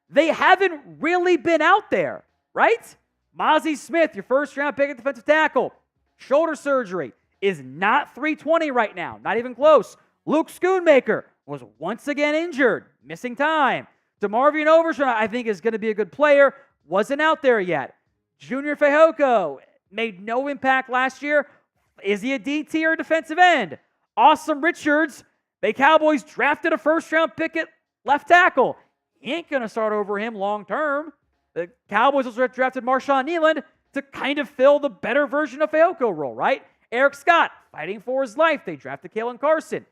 They haven't really been out there, right? Mozzie Smith, your first-round pick at defensive tackle. Shoulder surgery is not 320 right now, not even close. Luke Schoonmaker was once again injured, missing time. DeMarvion Overshown, I think, is going to be a good player. Wasn't out there yet. Junior Fehoko made no impact last year. Is he a DT or a defensive end? Awesome Richards, the Cowboys drafted a first-round pick at left tackle. He ain't going to start over him long-term. The Cowboys also drafted Marshawn Nealand to kind of fill the better version of Fehoko role, right? Eric Scott, fighting for his life. They drafted Kalen Carson.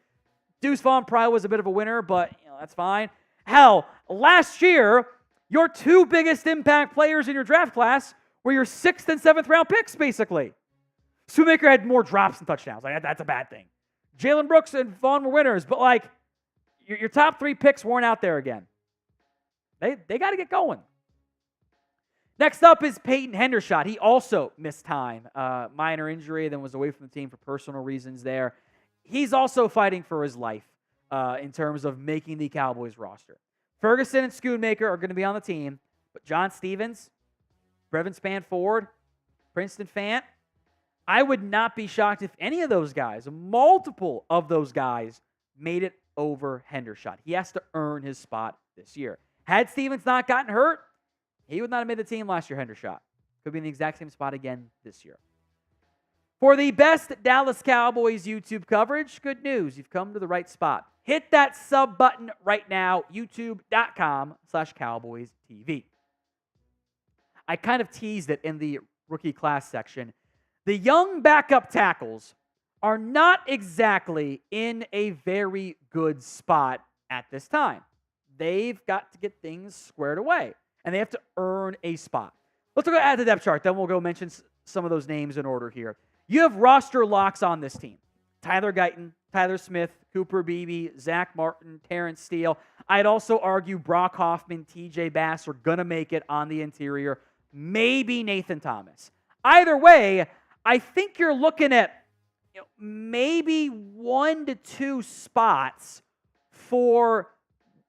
Deuce Vaughn probably was a bit of a winner, but that's fine. Hell, last year, your 2 biggest impact players in your draft class were your 6th and 7th round picks, basically. Shoemaker had more drops than touchdowns. That's a bad thing. Jalen Brooks and Vaughn were winners, but your top 3 picks weren't out there again. They got to get going. Next up is Peyton Hendershot. He also missed time. Minor injury, then was away from the team for personal reasons there. He's also fighting for his life in terms of making the Cowboys roster. Ferguson and Schoonmaker are going to be on the team, but John Stevens, Brevin Spann-Ford, Princeton Fant, I would not be shocked if any of those guys, multiple of those guys, made it over Hendershot. He has to earn his spot this year. Had Stevens not gotten hurt, he would not have made the team last year, Hendershot. Could be in the exact same spot again this year. For the best Dallas Cowboys YouTube coverage, good news. You've come to the right spot. Hit that sub button right now, youtube.com/CowboysTV. I kind of teased it in the rookie class section. The young backup tackles are not exactly in a very good spot at this time. They've got to get things squared away, and they have to earn a spot. Let's go add the depth chart, then we'll go mention some of those names in order here. You have roster locks on this team. Tyler Guyton, Tyler Smith, Cooper Beebe, Zach Martin, Terrence Steele. I'd also argue Brock Hoffman, TJ Bass are going to make it on the interior. Maybe Nathan Thomas. Either way, I think you're looking at maybe 1 to 2 spots for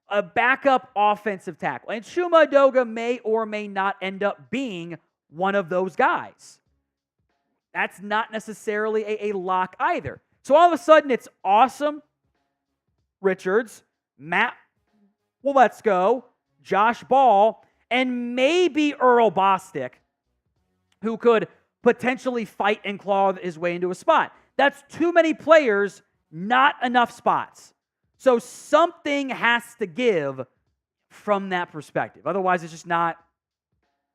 a backup offensive tackle. And Chuma Edoga may or may not end up being one of those guys. That's not necessarily a lock either. So all of a sudden, it's Awesome Richards, Matt Waletzko, Josh Ball, and maybe Earl Bostic, who could potentially fight and claw his way into a spot. That's too many players, not enough spots. So something has to give from that perspective. Otherwise, there's just not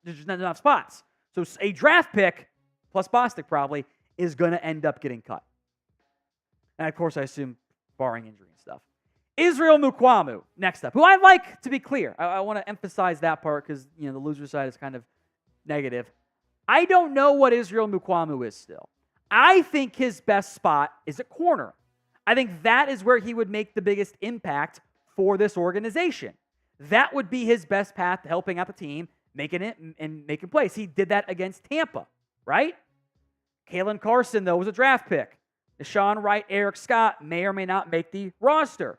enough spots. So a draft pick, plus Bostic probably, is going to end up getting cut. And of course, I assume barring injury and stuff. Israel Mukwamu, next up, who I like, to be clear. I want to emphasize that part because the loser side is kind of negative. I don't know what Israel Mukwamu is still. I think his best spot is at corner. I think that is where he would make the biggest impact for this organization. That would be his best path to helping out the team, making it and making plays. He did that against Tampa, right? Kalen Carson, though, was a draft pick. Deshaun Wright, Eric Scott may or may not make the roster.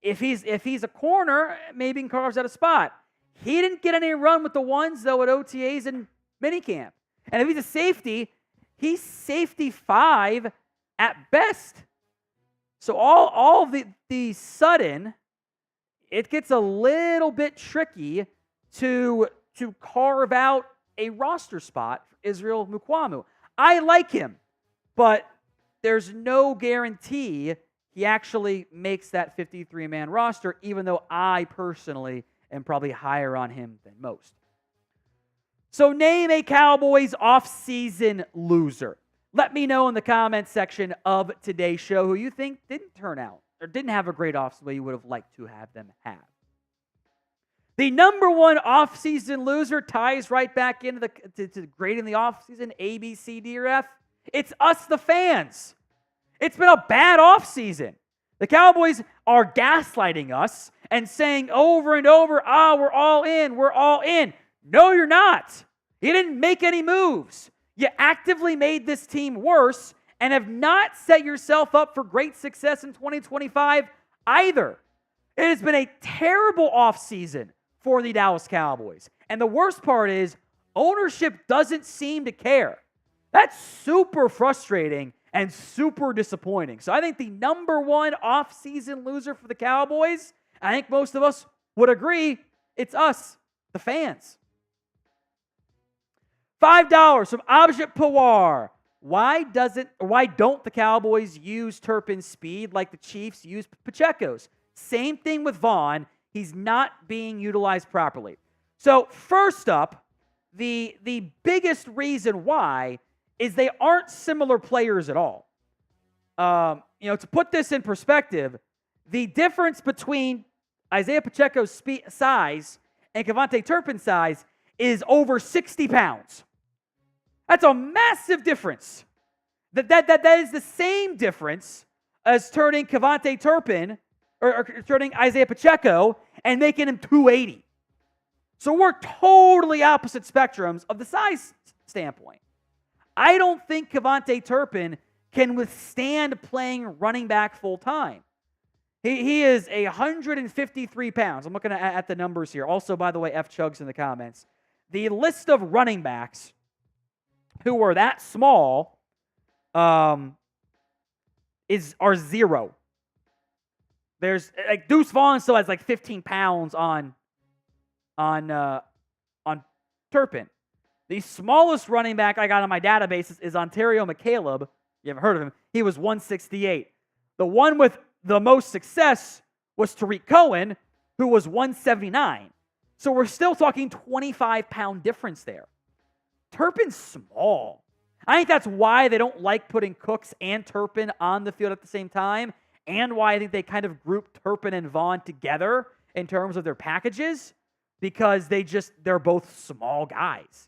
If he's a corner, maybe he can carve out a spot. He didn't get any run with the ones, though, at OTAs and minicamp. And if he's a safety, he's safety 5 at best. So all the sudden, it gets a little bit tricky to carve out a roster spot for Israel Mukuamu. I like him, but there's no guarantee he actually makes that 53-man roster, even though I personally am probably higher on him than most. So name a Cowboys offseason loser. Let me know in the comments section of today's show who you think didn't turn out or didn't have a great offseason the way you would have liked to have them have. The number one offseason loser ties right back into to grading the offseason, A, B, C, D, or F. It's us, the fans. It's been a bad offseason. The Cowboys are gaslighting us and saying over and over, we're all in, we're all in. No, you're not. You didn't make any moves. You actively made this team worse and have not set yourself up for great success in 2025 either. It has been a terrible offseason for the Dallas Cowboys. And the worst part is ownership doesn't seem to care. That's super frustrating and super disappointing. So I think the number one offseason loser for the Cowboys, I think most of us would agree, it's us, the fans. $5 from Abjit Pawar. Why don't the Cowboys use Turpin's speed like the Chiefs use Pacheco's? Same thing with Vaughn. He's not being utilized properly. So first up, the biggest reason why is they aren't similar players at all. To put this in perspective, the difference between Isaiah Pacheco's size and Kevontae Turpin's size is over 60 pounds. That's a massive difference. That is the same difference as turning Kevontae Turpin or turning Isaiah Pacheco and making him 280. So we're totally opposite spectrums of the size standpoint. I don't think Kevontae Turpin can withstand playing running back full time. He is 153 pounds. I'm looking at the numbers here. Also, by the way, F Chugs in the comments. The list of running backs who are that small are zero. There's Deuce Vaughn still has 15 pounds on Turpin. The smallest running back I got on my database is Ontario McCaleb. You haven't heard of him. He was 168. The one with the most success was Tariq Cohen, who was 179. So we're still talking 25-pound difference there. Turpin's small. I think that's why they don't like putting Cooks and Turpin on the field at the same time, and why I think they kind of group Turpin and Vaughn together in terms of their packages, because they're both small guys.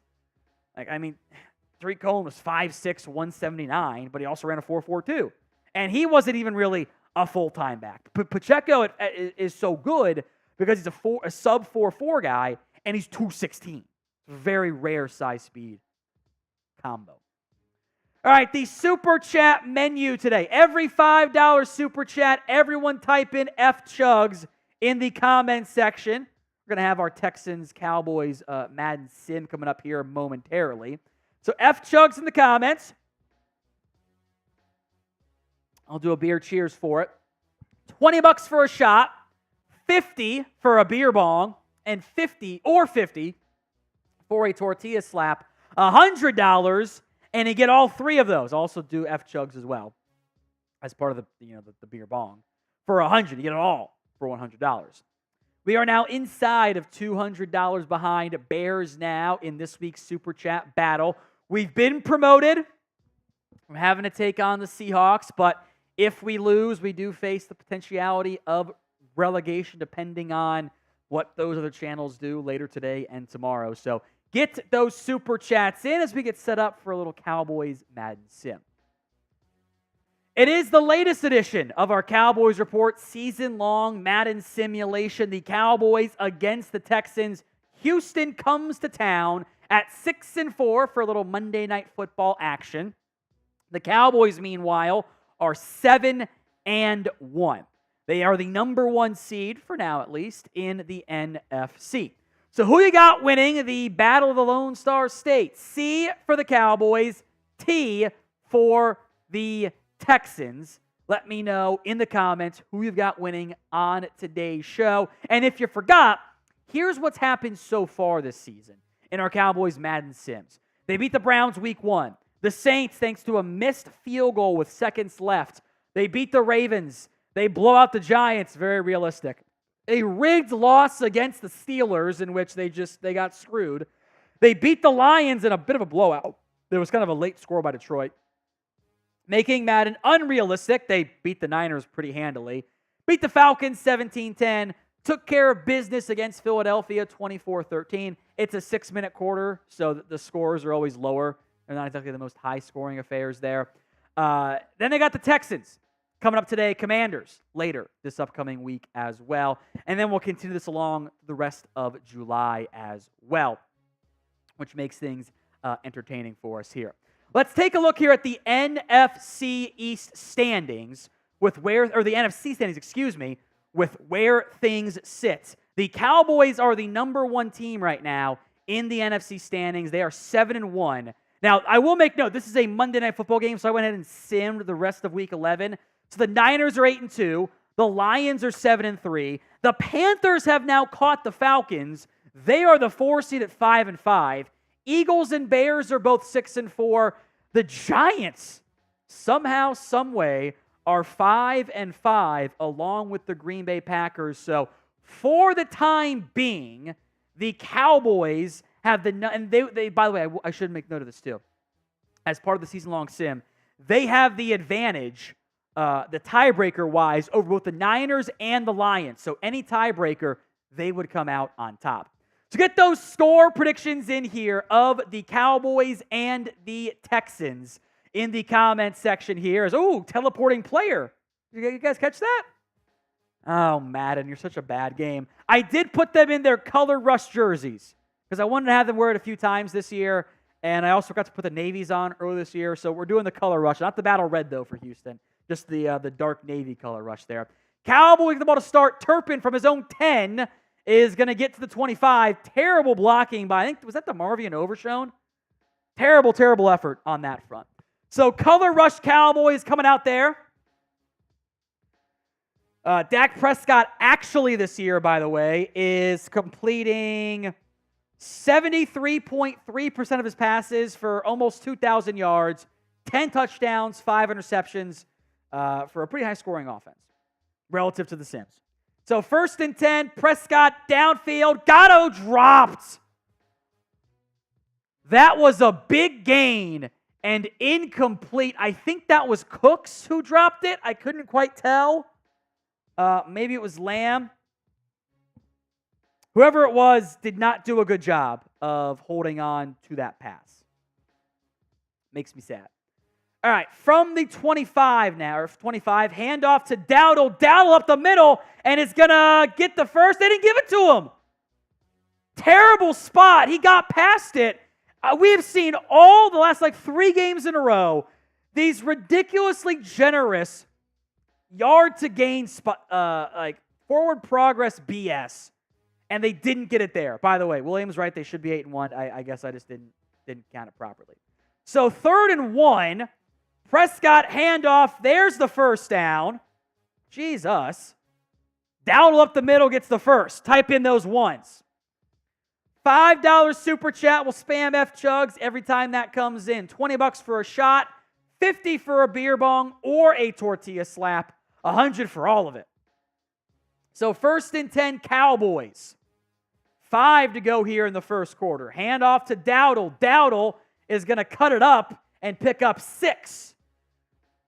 Tariq Cohen was 5'6", 179, but he also ran a 4.42. And he wasn't even really a full-time back. Pacheco is so good because he's a sub 4.4 guy, and he's 216. Very rare size speed combo. All right, the Super Chat menu today. Every $5 Super Chat, everyone type in F Chugs in the comments section. We're going to have our Texans Cowboys Madden sim coming up here momentarily. So F Chugs in the comments. I'll do a beer cheers for it. $20 for a shot, $50 for a beer bong, and $50 for a tortilla slap. $100, and you get all three of those. Also do F Chugs as well as part of the beer bong. For $100, you get it all for $100. We are now inside of $200 behind Bears now in this week's Super Chat battle. We've been promoted. We're having to take on the Seahawks, but if we lose, we do face the potentiality of relegation depending on what those other channels do later today and tomorrow. So get those Super Chats in as we get set up for a little Cowboys Madden sim. It is the latest edition of our Cowboys Report season-long Madden simulation. The Cowboys against the Texans. Houston comes to town at 6-4 for a little Monday Night Football action. The Cowboys, meanwhile, are 7-1. They are the number one seed, for now at least, in the NFC. So who you got winning the Battle of the Lone Star State? C for the Cowboys, T for the Texans. Let me know in the comments who you've got winning on today's show. And if you forgot, Here's what's happened so far this season in our Cowboys Madden Sims. They beat the Browns week 1. The Saints, thanks to a missed field goal with seconds left. They beat the Ravens. They blow out the Giants. Very realistic. A rigged loss against the Steelers in which they got screwed. They beat the Lions in a bit of a blowout. There was kind of a late score by Detroit, making Madden unrealistic. They beat the Niners pretty handily. Beat the Falcons 17-10. Took care of business against Philadelphia 24-13. It's a 6-minute quarter, so the scores are always lower. They're not exactly the most high-scoring affairs there. Then they got the Texans coming up today. Commanders later this upcoming week as well. And then we'll continue this along the rest of July as well, which makes things entertaining for us here. Let's take a look here at the NFC East standings the NFC standings, with where things sit. The Cowboys are the number 1 team right now in the NFC standings. They are 7-1. Now, I will make note, this is a Monday Night Football game, so I went ahead and simmed the rest of Week 11. So the Niners are 8-2. The Lions are 7-3. The Panthers have now caught the Falcons. They are the 4 seed at 5-5. Eagles and Bears are both 6-4. The Giants, somehow, someway, are 5-5 along with the Green Bay Packers. So for the time being, the Cowboys have and they by the way, I should make note of this too. As part of the season-long sim, they have the advantage, the tiebreaker-wise, over both the Niners and the Lions. So any tiebreaker, they would come out on top. To get those score predictions in here of the Cowboys and the Texans in the comment section here is, teleporting player. You guys catch that? Oh, Madden, you're such a bad game. I did put them in their color rush jerseys because I wanted to have them wear it a few times this year, and I also got to put the navies on earlier this year, so we're doing the color rush. Not the battle red, though, for Houston. Just the dark navy color rush there. Cowboys about to start. Turpin from his own 10 is going to get to the 25. Terrible blocking by, I think, was that the Marvian Overshone? Terrible, terrible effort on that front. So color rush Cowboys coming out there. Dak Prescott actually this year, by the way, is completing 73.3% of his passes for almost 2,000 yards, 10 touchdowns, 5 interceptions for a pretty high-scoring offense relative to the Sims. So 1st and 10, Prescott downfield, Gatto dropped. That was a big gain and incomplete. I think that was Cooks who dropped it. I couldn't quite tell. Maybe it was Lamb. Whoever it was did not do a good job of holding on to that pass. Makes me sad. All right, from the 25 now, or 25, handoff to Dowdle. Dowdle up the middle, and is going to get the first. They didn't give it to him. Terrible spot. He got past it. We have seen all the last 3 games in a row, these ridiculously generous yard-to-gain forward progress BS, and they didn't get it there. By the way, Williams right, they should be 8-1. I guess I just didn't count it properly. So 3rd and 1, Prescott handoff. There's the first down. Jesus. Dowdle up the middle gets the first. Type in those ones. $5 super chat will spam F Chugs every time that comes in. $20 for a shot, $50 for a beer bong or a tortilla slap, $100 for all of it. So 1st and 10 Cowboys. 5 to go here in the first quarter. Handoff to Dowdle. Dowdle is going to cut it up and pick up 6.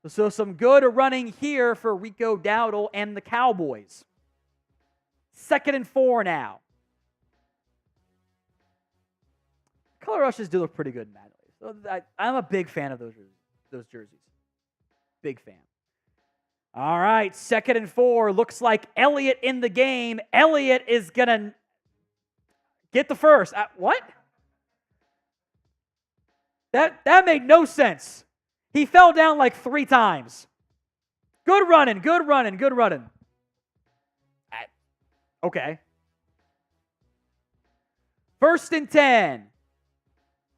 So some good running here for Rico Dowdle and the Cowboys. 2nd and 4 now. Color rushes do look pretty good in Madden. So I'm a big fan of those jerseys. Big fan. All right, 2nd and 4. Looks like Elliott in the game. Elliott is going to get the first. What? That made no sense. He fell down 3 times. Good running. Okay. 1st and 10.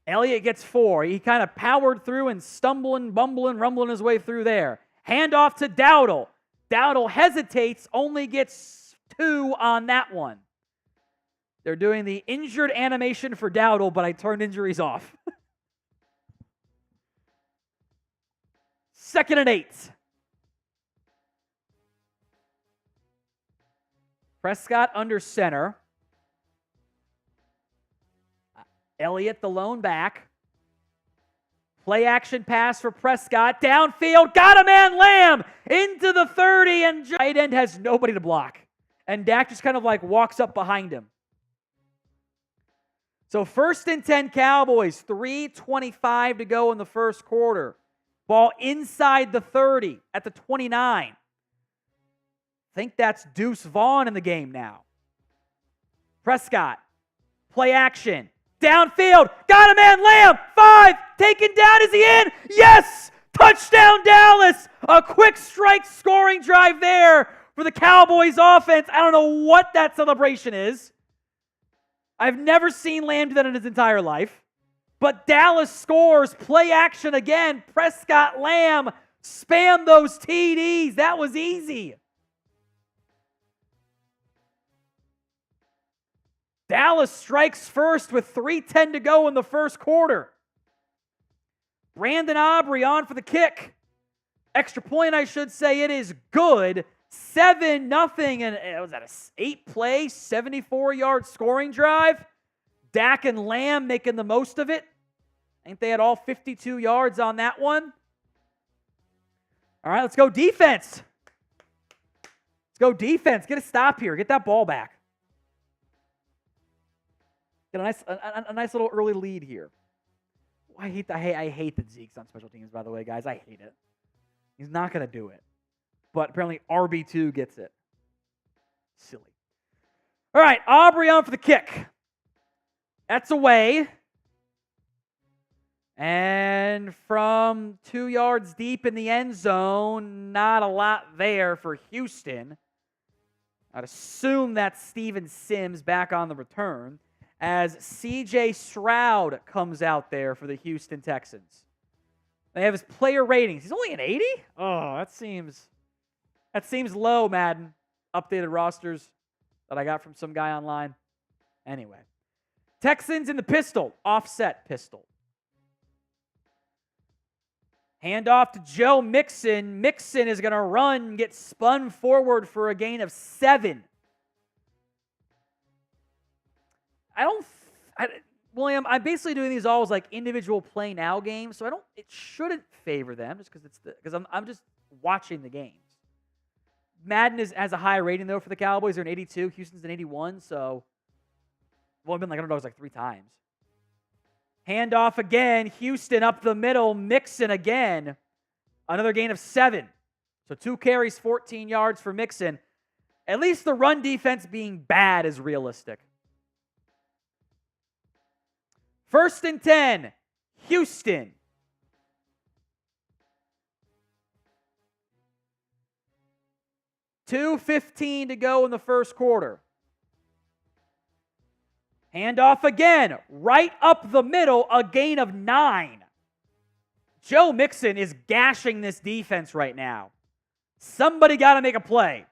Elliott gets 4. He kind of powered through and stumbling, bumbling, rumbling his way through there. Handoff to Dowdle. Dowdle hesitates, only gets 2 on that one. They're doing the injured animation for Dowdle, but I turned injuries off. 2nd and 8. Prescott under center. Elliott the lone back. Play action pass for Prescott. Downfield. Got a man, Lamb. Into the 30, and tight end has nobody to block. And Dak just kind of like walks up behind him. So 1st and 10 Cowboys. 3:25 to go in the first quarter. Ball inside the 30 at the 29. I think that's Deuce Vaughn in the game now. Prescott. Play action. Downfield. Got a man, Lamb. 5. Taken down. Is he in? Yes! Touchdown, Dallas. A quick strike scoring drive there for the Cowboys offense. I don't know what that celebration is. I've never seen Lamb do that in his entire life. But Dallas scores. Play action again. Prescott, Lamb. Spam those TDs. That was easy. Dallas strikes first with 3:10 to go in the first quarter. Brandon Aubrey on for the kick. Extra point, I should say. It is good. 7-0. And it was that an 8-play, 74-yard scoring drive. Dak and Lamb making the most of it. I think they had all 52 yards on that one. All right, let's go defense. Let's go defense. Get a stop here. Get that ball back. Get a nice little early lead here. I hate that Zeke's on special teams, by the way, guys. I hate it. He's not going to do it. But apparently RB2 gets it. Silly. All right, Aubrey on for the kick. That's away. And from 2 yards deep in the end zone, not a lot there for Houston. I'd assume that's Steven Sims back on the return, as C.J. Stroud comes out there for the Houston Texans. They have his player ratings. He's only an 80? Oh, that seems low, Madden. Updated rosters that I got from some guy online. Anyway. Texans in the pistol. Offset pistol. Handoff to Joe Mixon. Mixon is going to run, get spun forward for a gain of 7. William, I'm basically doing these all as like individual play now games, so it shouldn't favor them just because I'm just watching the games. Madden has a high rating though for the Cowboys. They're an 82. Houston's an 81, so I've been like underdogs like 3 times. Handoff again. Houston up the middle. Mixon again. Another gain of 7. So 2 carries, 14 yards for Mixon. At least the run defense being bad is realistic. 1st and 10, Houston. $2:15 to go in the first quarter. Handoff again, right up the middle, a gain of 9. Joe Mixon is gashing this defense right now. Somebody got to make a play.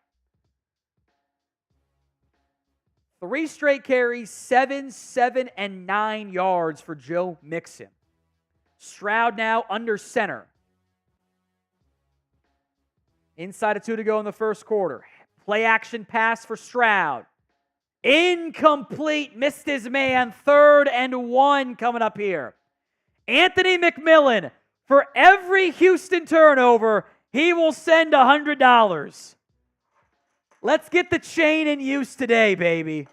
3 straight carries, 7, 7, and 9 yards for Joe Mixon. Stroud now under center. Inside of 2 to go in the first quarter. Play action pass for Stroud. Incomplete. Missed his man. 3rd and 1 coming up here. Anthony McMillan, for every Houston turnover, he will send $100. Let's get the chain in use today, baby.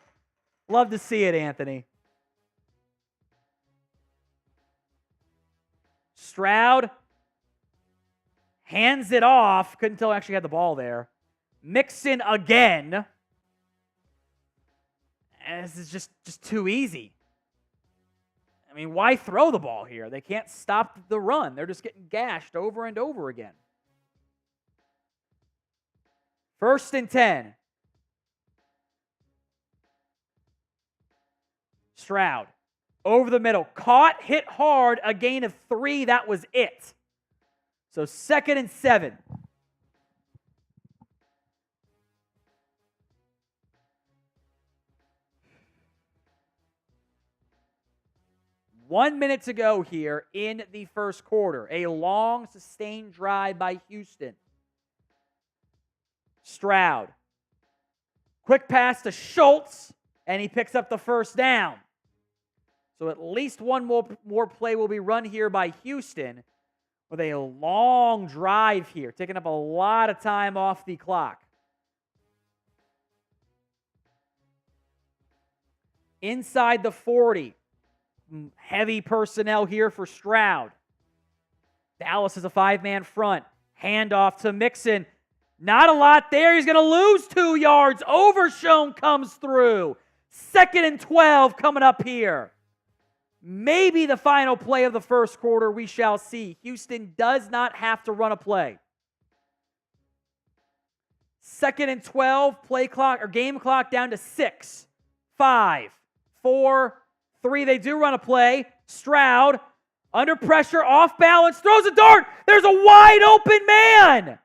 Love to see it, Anthony. Stroud hands it off. Couldn't tell he actually had the ball there. Mixon again. And this is just too easy. I mean, why throw the ball here? They can't stop the run. They're just getting gashed over and over again. 1st and 10. Stroud over the middle. Caught, hit hard, a gain of 3. That was it. So 2nd and 7. 1 minute to go here in the first quarter. A long, sustained drive by Houston. Stroud. Quick pass to Schultz, and he picks up the first down. So at least one more play will be run here by Houston with a long drive here, taking up a lot of time off the clock. Inside the 40. Heavy personnel here for Stroud. Dallas is a 5-man front. Handoff to Mixon. Not a lot there. He's going to lose 2 yards. Overshown comes through. 2nd and 12 coming up here. Maybe the final play of the first quarter, we shall see. Houston does not have to run a play. 2nd and 12, play clock or game clock down to 6, 5, 4, 3. They do run a play. Stroud, under pressure, off balance, throws a dart. There's a wide open man.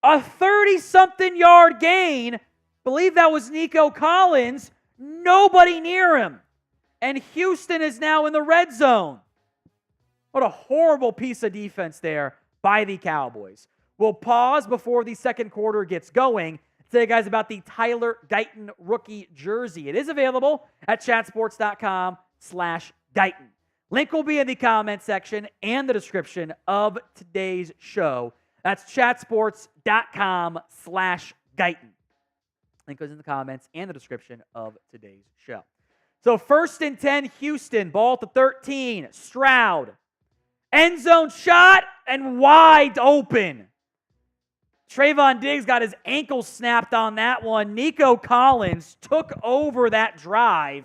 A 30-something yard gain. Believe that was Nico Collins. Nobody near him. And Houston is now in the red zone. What a horrible piece of defense there by the Cowboys. We'll pause before the second quarter gets going. Tell you guys about the Tyler Guyton rookie jersey. It is available at chatsports.com/Guyton. Link will be in the comment section and the description of today's show. That's chatsports.com/Guyton. Link goes in the comments and the description of today's show. So 1st and 10, Houston, ball to 13. Stroud. End zone shot and wide open. Trayvon Diggs got his ankle snapped on that one. Nico Collins took over that drive.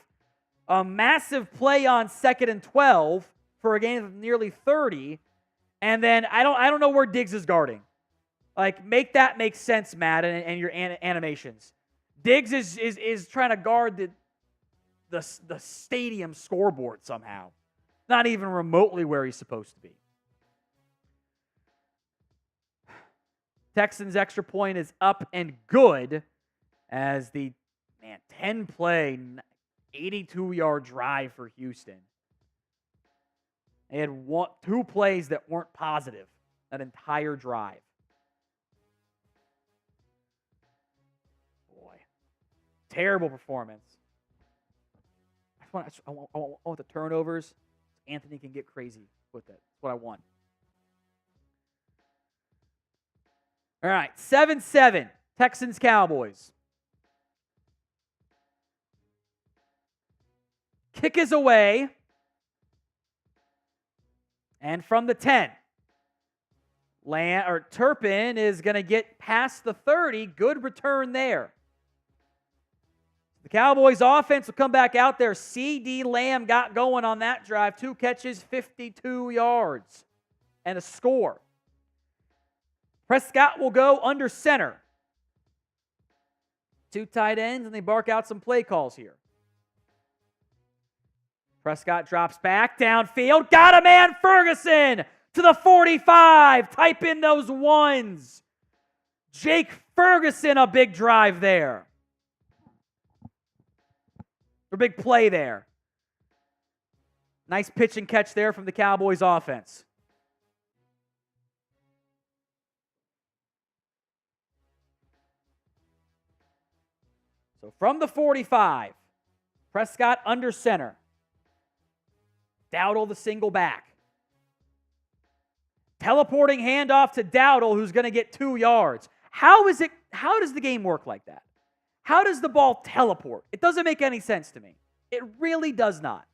A massive play on 2nd and 12 for a gain of nearly 30. And then I don't know where Diggs is guarding. Like, make that make sense, Matt, and your animations. Diggs is trying to guard the stadium scoreboard somehow. Not even remotely where he's supposed to be. Texans extra point is up and good as the 10-play, 82-yard drive for Houston. They had 2 plays that weren't positive that entire drive. Boy, terrible performance. I want the turnovers. Anthony can get crazy with it. That's what I want. All right, 7-7, Texans-Cowboys. Kick is away. And from the 10, Turpin is going to get past the 30. Good return there. The Cowboys offense will come back out there. C.D. Lamb got going on that drive. 2 catches, 52 yards, and a score. Prescott will go under center. 2 tight ends, and they bark out some play calls here. Prescott drops back downfield. Got a man, Ferguson, to the 45. Type in those ones. Jake Ferguson, a big drive there. A big play there. Nice pitch and catch there from the Cowboys offense. So from the 45, Prescott under center. Dowdle the single back. Teleporting handoff to Dowdle, who's going to get 2 yards. How does the game work like that? How does the ball teleport? It doesn't make any sense to me. It really does not.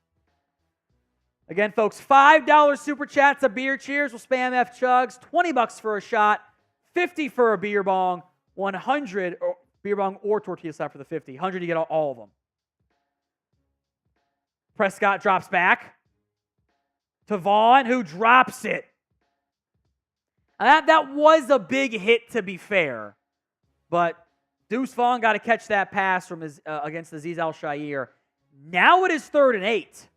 Again, folks, $5 super chats, a beer cheers. We'll spam F chugs. $20 for a shot. $50 for a beer bong. $100 or beer bong or tortilla salad for the $50. $100 you get all of them. Prescott drops back to Vaughn, who drops it. That was a big hit, to be fair, but Deuce Vaughn got to catch that pass from against Azeez Al-Shaair. Now it is 3rd and 8.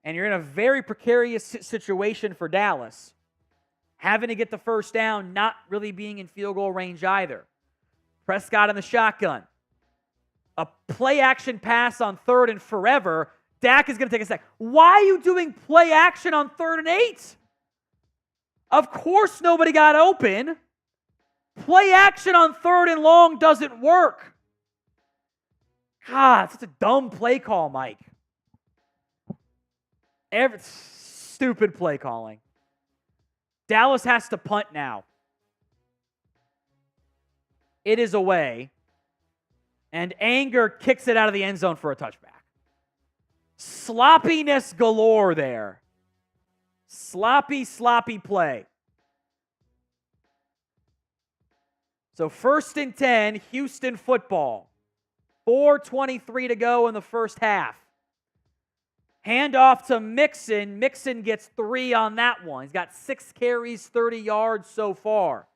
And you're in a very precarious situation for Dallas. Having to get the first down, not really being in field goal range either. Prescott in the shotgun. a play action pass on 3rd and forever. Dak is going to take a sack. Why are you doing play action on 3rd and 8? Of course nobody got open. Play action on 3rd and long doesn't work. God, such a dumb play call, Mike. Stupid play calling. Dallas has to punt now. It is away. And Anger kicks it out of the end zone for a touchback. Sloppiness galore there. Sloppy play. So 1st and 10, Houston football. 4:23 to go in the first half. Handoff to Mixon. Mixon gets 3 on that one. He's got 6 carries, 30 yards so far.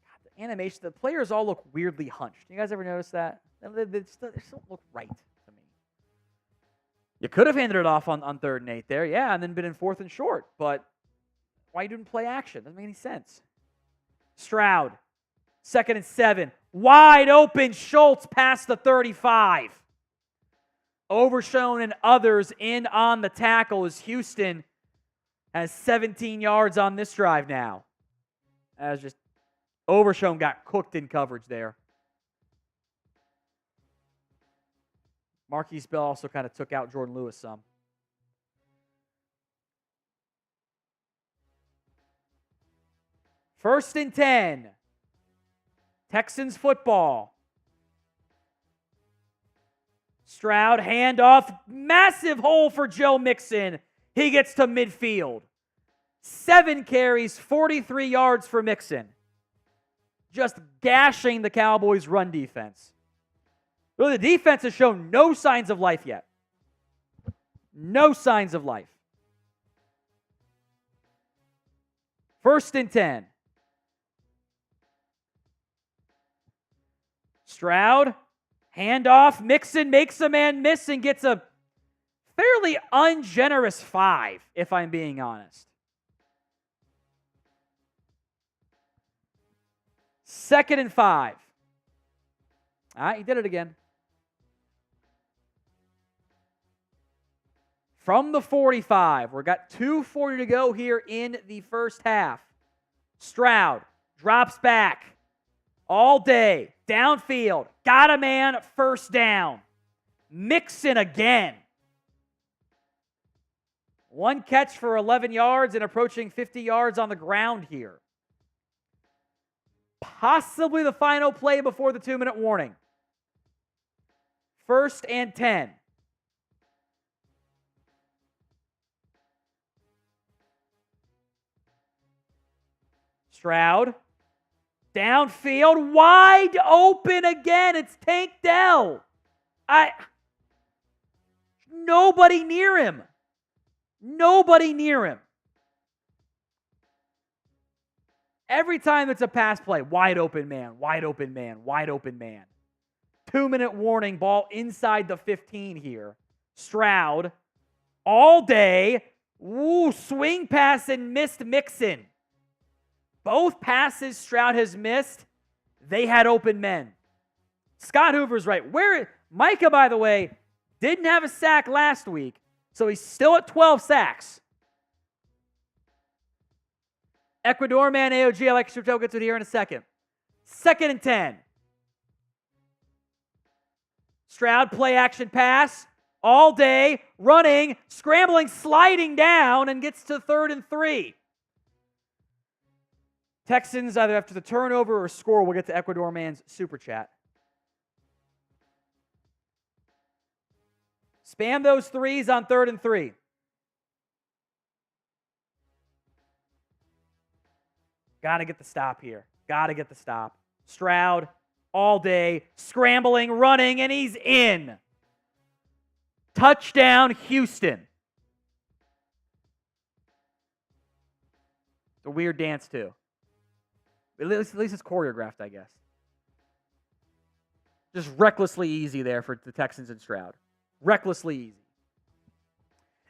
God, the animation, the players all look weirdly hunched. You guys ever notice that? They just don't look right to me. You could have handed it off on 3rd and 8 there, yeah, and then been in 4th and short, but why you didn't play action? Doesn't make any sense. Stroud, 2nd and 7. Wide open, Schultz past the 35. Overshown and others in on the tackle as Houston has 17 yards on this drive now. As just Overshown got cooked in coverage there. Marquise Bell also kind of took out Jordan Lewis some. First and 10. Texans football. Stroud, handoff, massive hole for Joe Mixon. He gets to midfield. 7 carries, 43 yards for Mixon. Just gashing the Cowboys' run defense. Really, the defense has shown no signs of life yet. No signs of life. 1st and 10. Stroud, handoff. Mixon makes a man miss and gets a fairly ungenerous 5, if I'm being honest. 2nd and 5. All right, he did it again. From the 45, we've got 2:40 to go here in the first half. Stroud drops back all day, downfield, got a man, 1st down. Mixon again. 1 catch for 11 yards and approaching 50 yards on the ground here. Possibly the final play before the 2-minute warning. 1st and 10. Stroud, downfield, wide open again. It's Tank Dell. Nobody near him. Nobody near him. Every time it's a pass play, wide open man, wide open man, wide open man. 2-minute warning, ball inside the 15 here. Stroud, all day, swing pass and missed Mixon. Both passes Stroud has missed, they had open men. Scott Hoover's right. Micah, by the way, didn't have a sack last week, so he's still at 12 sacks. Ecuador man AOG, Alex Churchill gets it here in a second. 2nd and 10. Stroud play action pass, all day, running, scrambling, sliding down, and gets to 3rd and 3. Texans either after the turnover or score. We'll get to Ecuador man's super chat. Spam those 3s on 3rd and 3. Got to get the stop here. Got to get the stop. Stroud, all day, scrambling, running, and he's in. Touchdown, Houston. It's a weird dance, too. At least it's choreographed, I guess. Just recklessly easy there for the Texans and Stroud. Recklessly easy.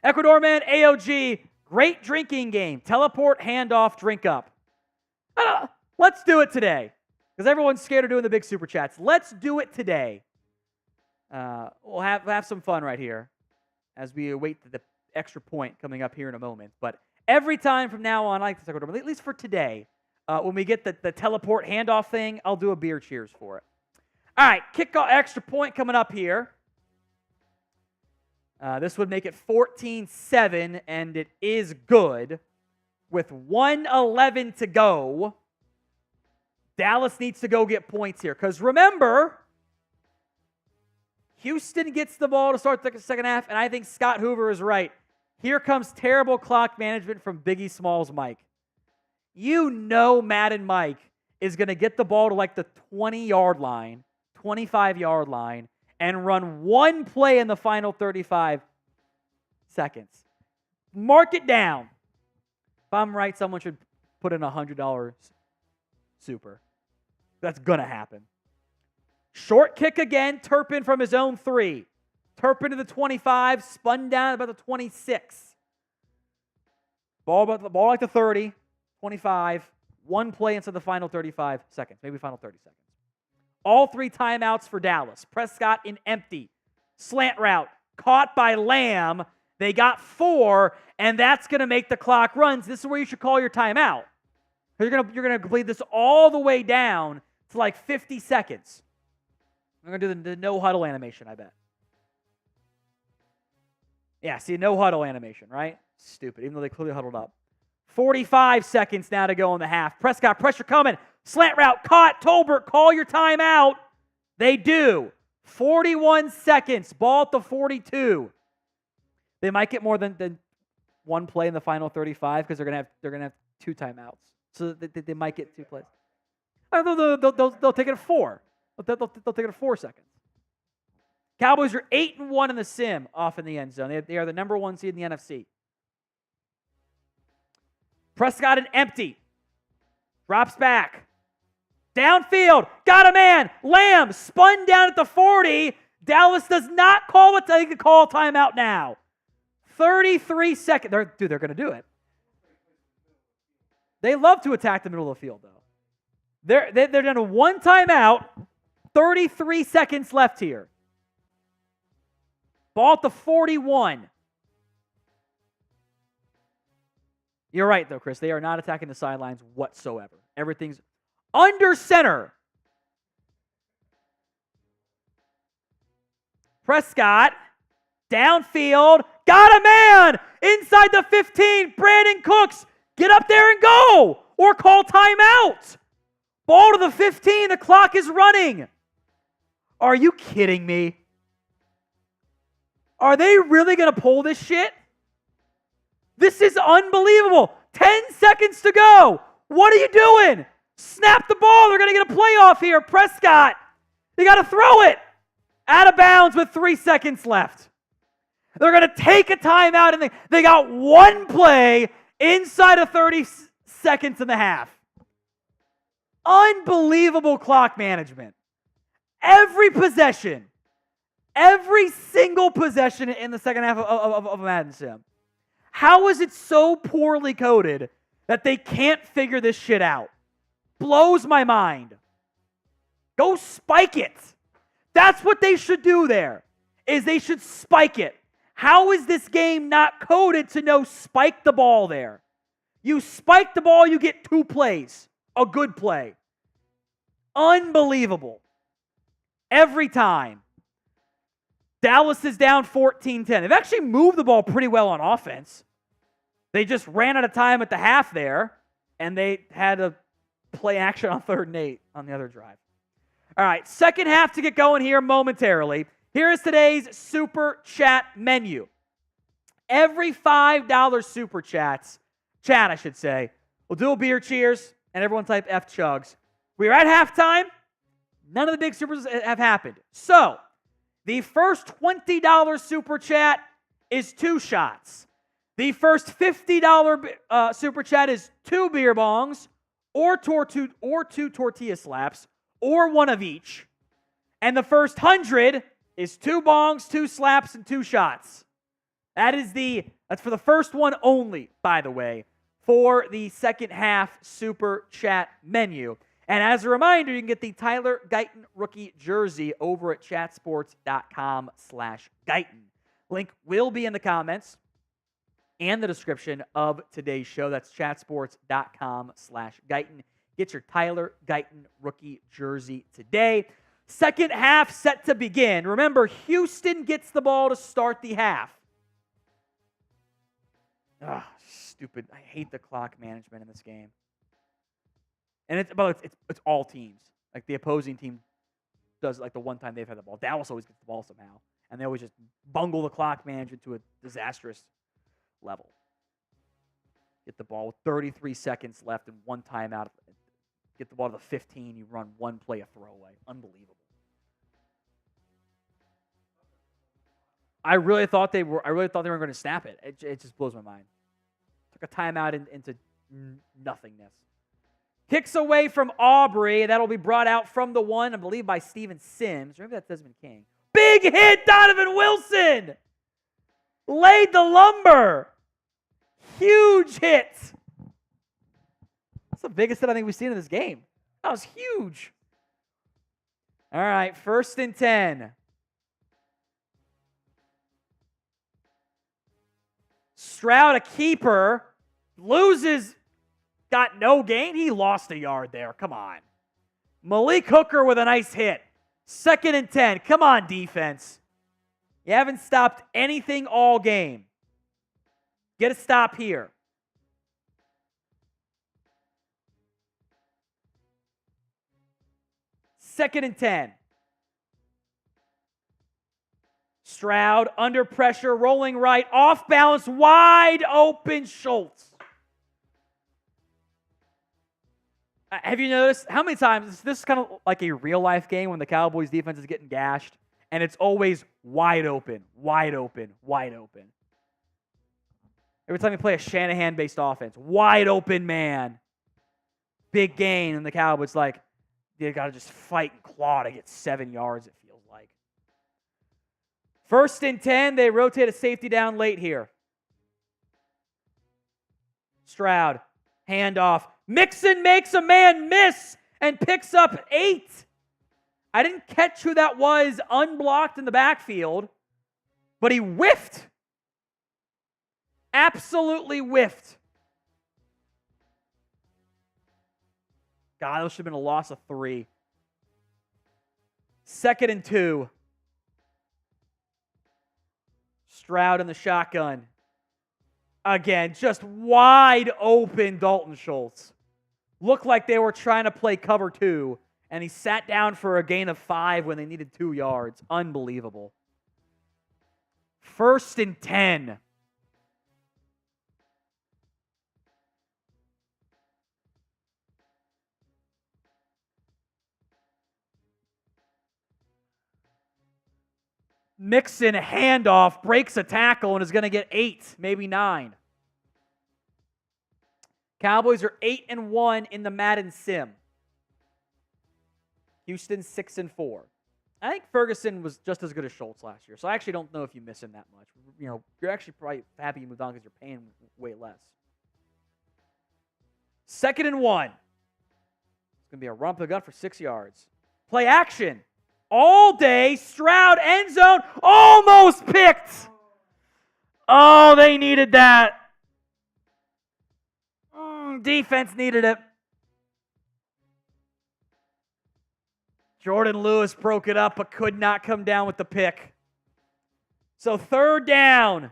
Ecuador man, AOG, great drinking game. Teleport, handoff, drink up. Let's do it today. because everyone's scared of doing the big super chats. Let's do it today. We'll have some fun right here as we await the extra point coming up here in a moment. But every time from now on, I like to talk about, at least for today, when we get the teleport handoff thing, I'll do a beer cheers for it. All right, kickoff extra point coming up here. This would make it 14-7, and it is good. With 1:11 to go, Dallas needs to go get points here. Because remember, Houston gets the ball to start the second half, and I think Scott Hoover is right. Here comes terrible clock management from Biggie Smalls Mike. You know Madden Mike is going to get the ball to like the 20-yard line, 25-yard line, and run one play in the final 35 seconds. Mark it down. If I'm right, someone should put in $100 super. That's going to happen. Short kick again. Turpin from his own 3. Turpin to the 25. Spun down about the 26. Ball like the 30. 25. One play into the final 35 seconds. Maybe final 30 seconds. All 3 timeouts for Dallas. Prescott in empty. Slant route. Caught by Lamb. They got 4, and that's going to make the clock runs. This is where you should call your timeout. You're going to complete this all the way down to like 50 seconds. I'm going to do the no huddle animation, I bet. Yeah, see, no huddle animation, right? Stupid, even though they clearly huddled up. 45 seconds now to go in the half. Prescott, pressure coming. Slant route, caught. Tolbert, call your timeout. They do. 41 seconds. Ball at the 42. They might get more than one play in the final 35 because they're gonna have 2 timeouts. So they might get 2 plays. They'll take it at 4. They'll take it at 4 seconds. Cowboys are 8-1 in the sim off in the end zone. They are the number 1 seed in the NFC. Prescott an empty. Drops back. Downfield. Got a man. Lamb spun down at the 40. Dallas does not call it. They can call timeout now. 33 seconds. They're going to do it. They love to attack the middle of the field, though. They're down to 1 timeout. 33 seconds left here. Ball at the 41. You're right, though, Chris. They are not attacking the sidelines whatsoever. Everything's under center. Prescott, downfield, got a man inside the 15. Brandon Cooks, get up there and go, or call timeout. Ball to the 15. The clock is running. Are you kidding me? Are they really going to pull this shit? This is unbelievable. 10 seconds to go. What are you doing? Snap the ball. They're going to get a playoff here. Prescott, they got to throw it. Out of bounds with 3 seconds left. They're going to take a timeout, and they got 1 play inside of 30 seconds and a half. Unbelievable clock management. Every possession, every single possession in the second half of Madden Sim. How is it so poorly coded that they can't figure this shit out? Blows my mind. Go spike it. That's what they should do there, is they should spike it. How is this game not coded to know spike the ball there? You spike the ball, you get 2 plays. A good play. Unbelievable. Every time. Dallas is down 14-10. They've actually moved the ball pretty well on offense. They just ran out of time at the half there, and they had a play action on 3rd and 8 on the other drive. All right, second half to get going here momentarily. Here is today's Super Chat menu. Every $5 Super chat, I should say, we'll do a beer cheers, and everyone type F chugs. We're at halftime. None of the big supers have happened. So, the first $20 Super Chat is 2 shots. The first $50 Super Chat is 2 beer bongs, or 2 tortilla slaps, or 1 of each. And the first 100 is 2 bongs, 2 slaps, and 2 shots. That's for the first one only, by the way, for the second half Super Chat menu. And as a reminder, you can get the Tyler Guyton rookie jersey over at chatsports.com/Guyton. Link will be in the comments and the description of today's show. That's chatsports.com/Guyton. Get your Tyler Guyton rookie jersey today. Second half set to begin. Remember, Houston gets the ball to start the half. Ugh, stupid. I hate the clock management in this game. And it's all teams. Like the opposing team does, like the one time they've had the ball. Dallas always gets the ball somehow. And they always just bungle the clock management to a disastrous level. Get the ball with 33 seconds left and one timeout. Get the ball to the 15. You run one play, a throwaway. Unbelievable. I really thought they were going to snap it. It just blows my mind. Took a timeout into nothingness. Kicks away from Aubrey. That'll be brought out from the 1, I believe, by Steven Sims. Or maybe that's Desmond King. Big hit, Donovan Wilson. Laid the lumber. Huge hit. That's the biggest hit I think we've seen in this game. That was huge. All right, 1st and 10. Stroud, a keeper, loses, got no gain. He lost a yard there. Come on. Malik Hooker with a nice hit. 2nd and 10. Come on, defense. You haven't stopped anything all game. Get a stop here. 2nd and 10. Stroud under pressure, rolling right, off balance, wide open Schultz. Have you noticed how many times this is kind of like a real life game when the Cowboys defense is getting gashed and it's always wide open, wide open, wide open. Every time you play a Shanahan-based offense, wide open man, big gain, and the Cowboys like they got to just fight and claw to get 7 yards. It feels like. 1st and 10, they rotate a safety down late here. Stroud, handoff. Mixon makes a man miss and picks up 8. I didn't catch who that was unblocked in the backfield, but he whiffed. Absolutely whiffed. God, that should have been a loss of 3. 2nd and 2. Stroud in the shotgun. Again, just wide open Dalton Schultz. Looked like they were trying to play cover 2, and he sat down for a gain of 5 when they needed 2 yards. Unbelievable. 1st and 10. Mixon handoff, breaks a tackle, and is going to get 8, maybe 9. Cowboys are 8-1 in the Madden sim. Houston 6-4. I think Ferguson was just as good as Schultz last year, so I actually don't know if you miss him that much. You know, you're actually probably happy you moved on because you're paying way less. 2nd and 1. It's going to be a rump the gun for 6 yards. Play action. All day, Stroud, end zone, almost picked. Oh, they needed that. Defense needed it. Jordan Lewis broke it up, but could not come down with the pick. So 3rd down.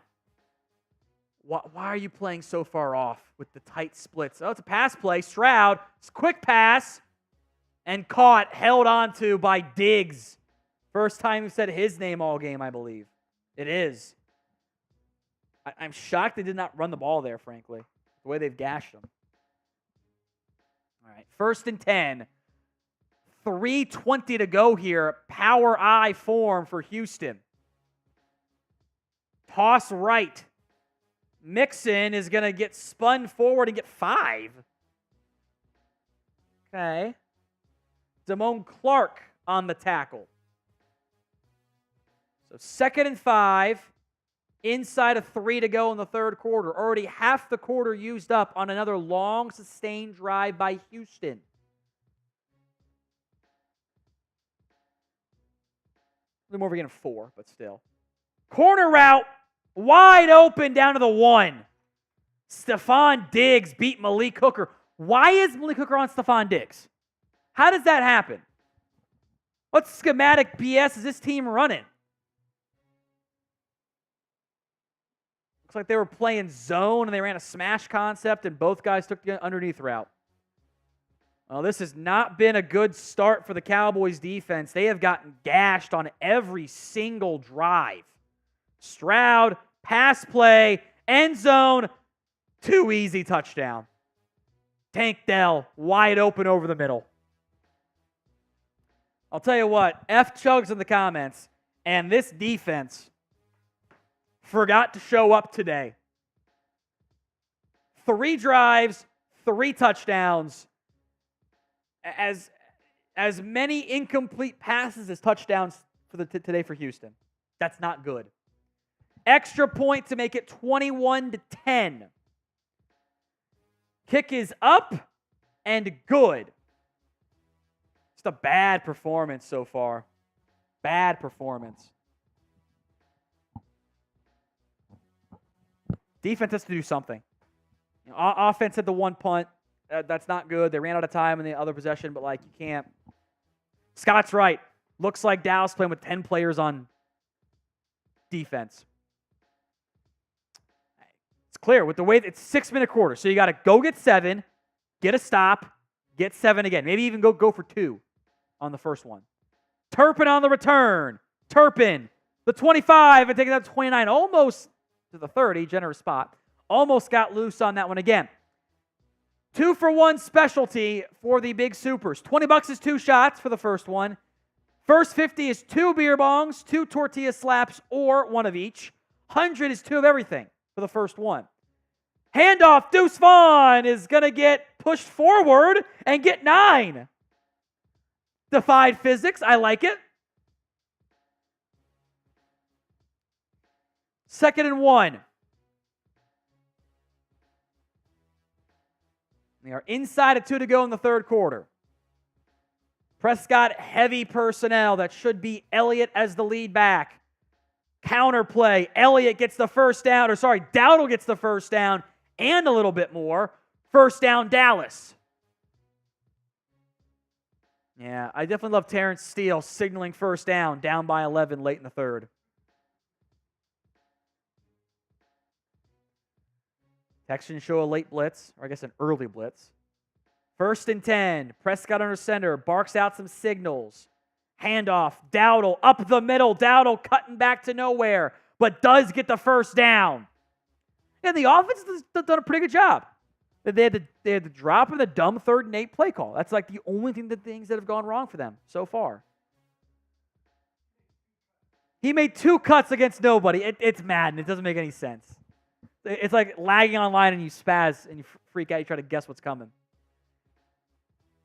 Why are you playing so far off with the tight splits? Oh, it's a pass play. Stroud, it's a quick pass. And caught, held on to by Diggs. First time he said his name all game, I believe. It is. I'm shocked they did not run the ball there, frankly. The way they've gashed them. All right, 1st and 10. 3:20 to go here. Power I form for Houston. Toss right. Mixon is going to get spun forward and get 5. Okay. Damone Clark on the tackle. So 2nd and 5, inside of 3 to go in the 3rd quarter. Already half the quarter used up on another long, sustained drive by Houston. little more of a gain of 4, but still. Corner route, wide open down to the 1. Stephon Diggs beat Malik Hooker. Why is Malik Hooker on Stephon Diggs? How does that happen? What schematic BS is this team running? Looks like they were playing zone and they ran a smash concept and both guys took the underneath route. Well, this has not been a good start for the Cowboys defense. They have gotten gashed on every single drive. Stroud, pass play, end zone, too easy touchdown. Tank Dell, wide open over the middle. I'll tell you what, F Chugs in the comments, and this defense forgot to show up today. 3 drives, 3 touchdowns, as many incomplete passes as touchdowns for today for Houston. That's not good. Extra point to make it 21-10. Kick is up and good. Just a bad performance so far. Bad performance. Defense has to do something. Offense had the 1 punt. That's not good. They ran out of time in the other possession, but you can't. Scott's right. Looks like Dallas playing with 10 players on defense. It's clear with the way it's 6-minute quarter. So you got to go get 7, get a stop, get 7 again. Maybe even go for 2 on the first one. Turpin on the return. Turpin, the 25, and taking that 29, almost to the 30, generous spot. Almost got loose on that one again. 2-for-1 specialty for the Big Supers. $20 is 2 shots for the first one. First 50 is 2 beer bongs, 2 tortilla slaps, or 1 of each. 100 is 2 of everything for the first one. Handoff, Deuce Vaughn is going to get pushed forward and get 9. Defied physics. I like it. 2nd and 1. They are inside of 2 to go in the third quarter. Prescott, heavy personnel. That should be Elliott as the lead back. Counter play. Elliott gets the first down. Dowdle gets the first down and a little bit more. First down, Dallas. Yeah, I definitely love Terrence Steele signaling first down by 11 late in the third. Texans show a late blitz, or I guess an early blitz. 1st and 10. Prescott under center. Barks out some signals. Handoff. Dowdle up the middle. Dowdle cutting back to nowhere, but does get the first down. And the offense has done a pretty good job. They had the drop of the dumb 3rd and 8 play call. That's the only things that have gone wrong for them so far. He made 2 cuts against nobody. It's Madden. It doesn't make any sense. It's like lagging online and you spaz and you freak out. You try to guess what's coming.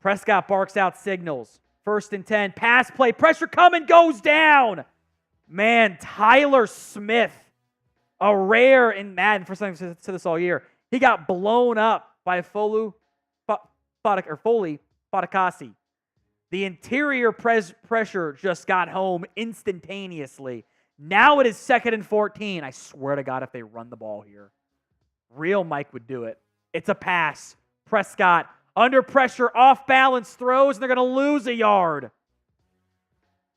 Prescott barks out signals. 1st and 10. Pass play. Pressure coming. Goes down. Man, Tyler Smith. A rare in Madden. First time I've said this all year. He got blown up by Foley Fatukasi. The interior pressure just got home instantaneously. Now it is 2nd and 14. I swear to God, if they run the ball here, real Mike would do it. It's a pass. Prescott under pressure, off balance throws, and they're going to lose a yard.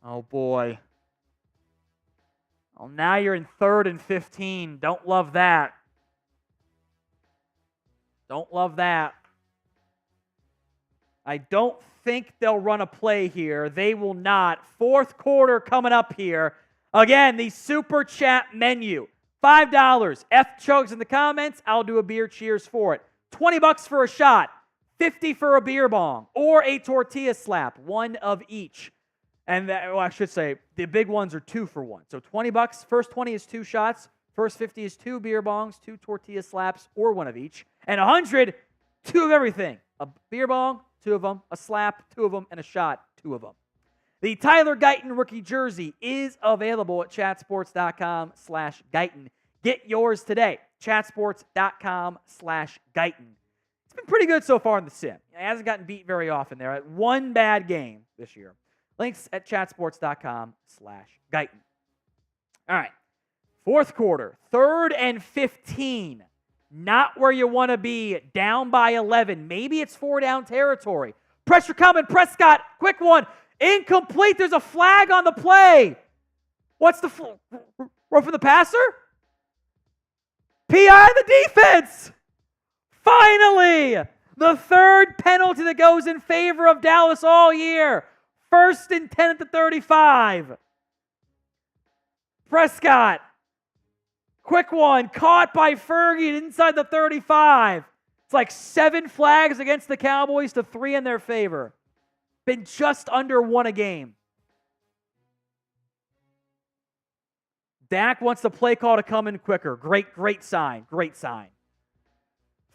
Oh, boy. Well, now you're in 3rd and 15. Don't love that. Don't love that. I don't think they'll run a play here. They will not. 4th quarter coming up here. Again, the Super Chat menu. $5. F Chugs in the comments. I'll do a beer cheers for it. $20 for a shot. $50 for a beer bong. Or a tortilla slap. 1 of each. And I should say, the big ones are 2 for 1. So $20. First 20 is 2 shots. First 50 is 2 beer bongs, 2 tortilla slaps, or 1 of each. And 100, 2 of everything. A beer bong, 2 of them. A slap, 2 of them. And a shot, 2 of them. The Tyler Guyton rookie jersey is available at chatsports.com/Guyton. Get yours today. Chatsports.com/Guyton. It's been pretty good so far in the sim. He hasn't gotten beat very often there. 1 bad game this year. Links at chatsports.com/Guyton. All right. Fourth quarter, 3rd and 15. Not where you want to be, down by 11. Maybe it's 4-down territory. Pressure coming. Prescott, quick one. Incomplete. There's a flag on the play. What's the run from the passer? PI the defense. Finally, the 3rd penalty that goes in favor of Dallas all year. 1st and 10 at the 35. Prescott, quick one, caught by Fergie inside the 35. It's like 7 flags against the Cowboys to 3 in their favor. Been just under 1 a game. Dak wants the play call to come in quicker. Great sign.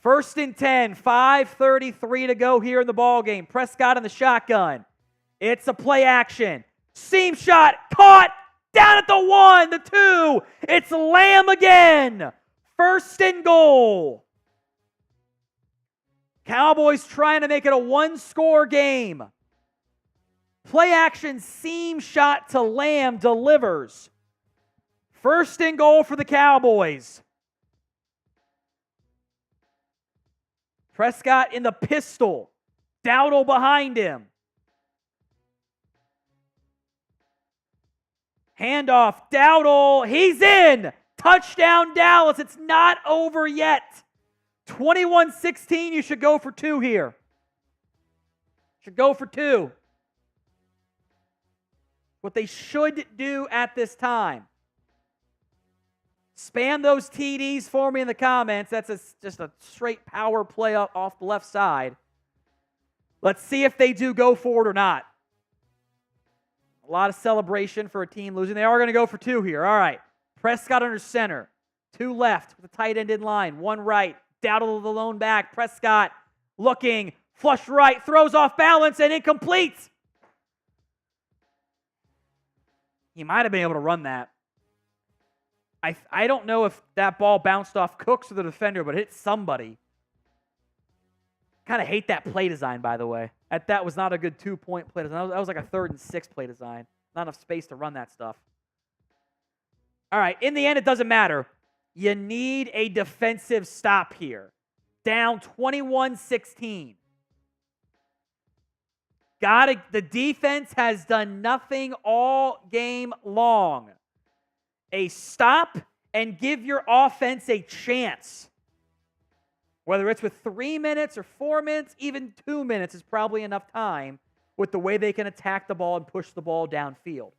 1st and 10, 5:33 to go here in the ball game. Prescott in the shotgun. It's a play action. Seam shot, caught, down at the 1, the 2. It's Lamb again. 1st and goal. Cowboys trying to make it a 1-score game. Play action, seam shot to Lamb, delivers. 1st and goal for the Cowboys. Prescott in the pistol. Dowdle behind him. Handoff, Dowdle, he's in. Touchdown, Dallas. It's not over yet. 21-16, you should go for 2 here. Should go for 2. What they should do at this time. Spam those TDs for me in the comments. That's just a straight power play off the left side. Let's see if they do go for it or not. A lot of celebration for a team losing. They are going to go for 2 here. All right. Prescott under center. 2 left with the tight end in line. 1 right. Dowdle the lone back. Prescott looking. Flush right. Throws off balance and incomplete. He might have been able to run that. I don't know if that ball bounced off Cooks or the defender, but it hit somebody. Kind of hate that play design, by the way. That was not a good 2-point play design. That was like a 3rd and 6 play design. Not enough space to run that stuff. All right, in the end, it doesn't matter. You need a defensive stop here. Down 21-16. The defense has done nothing all game long. A stop and give your offense a chance. Whether it's with 3 minutes or 4 minutes, even 2 minutes is probably enough time with the way they can attack the ball and push the ball downfield.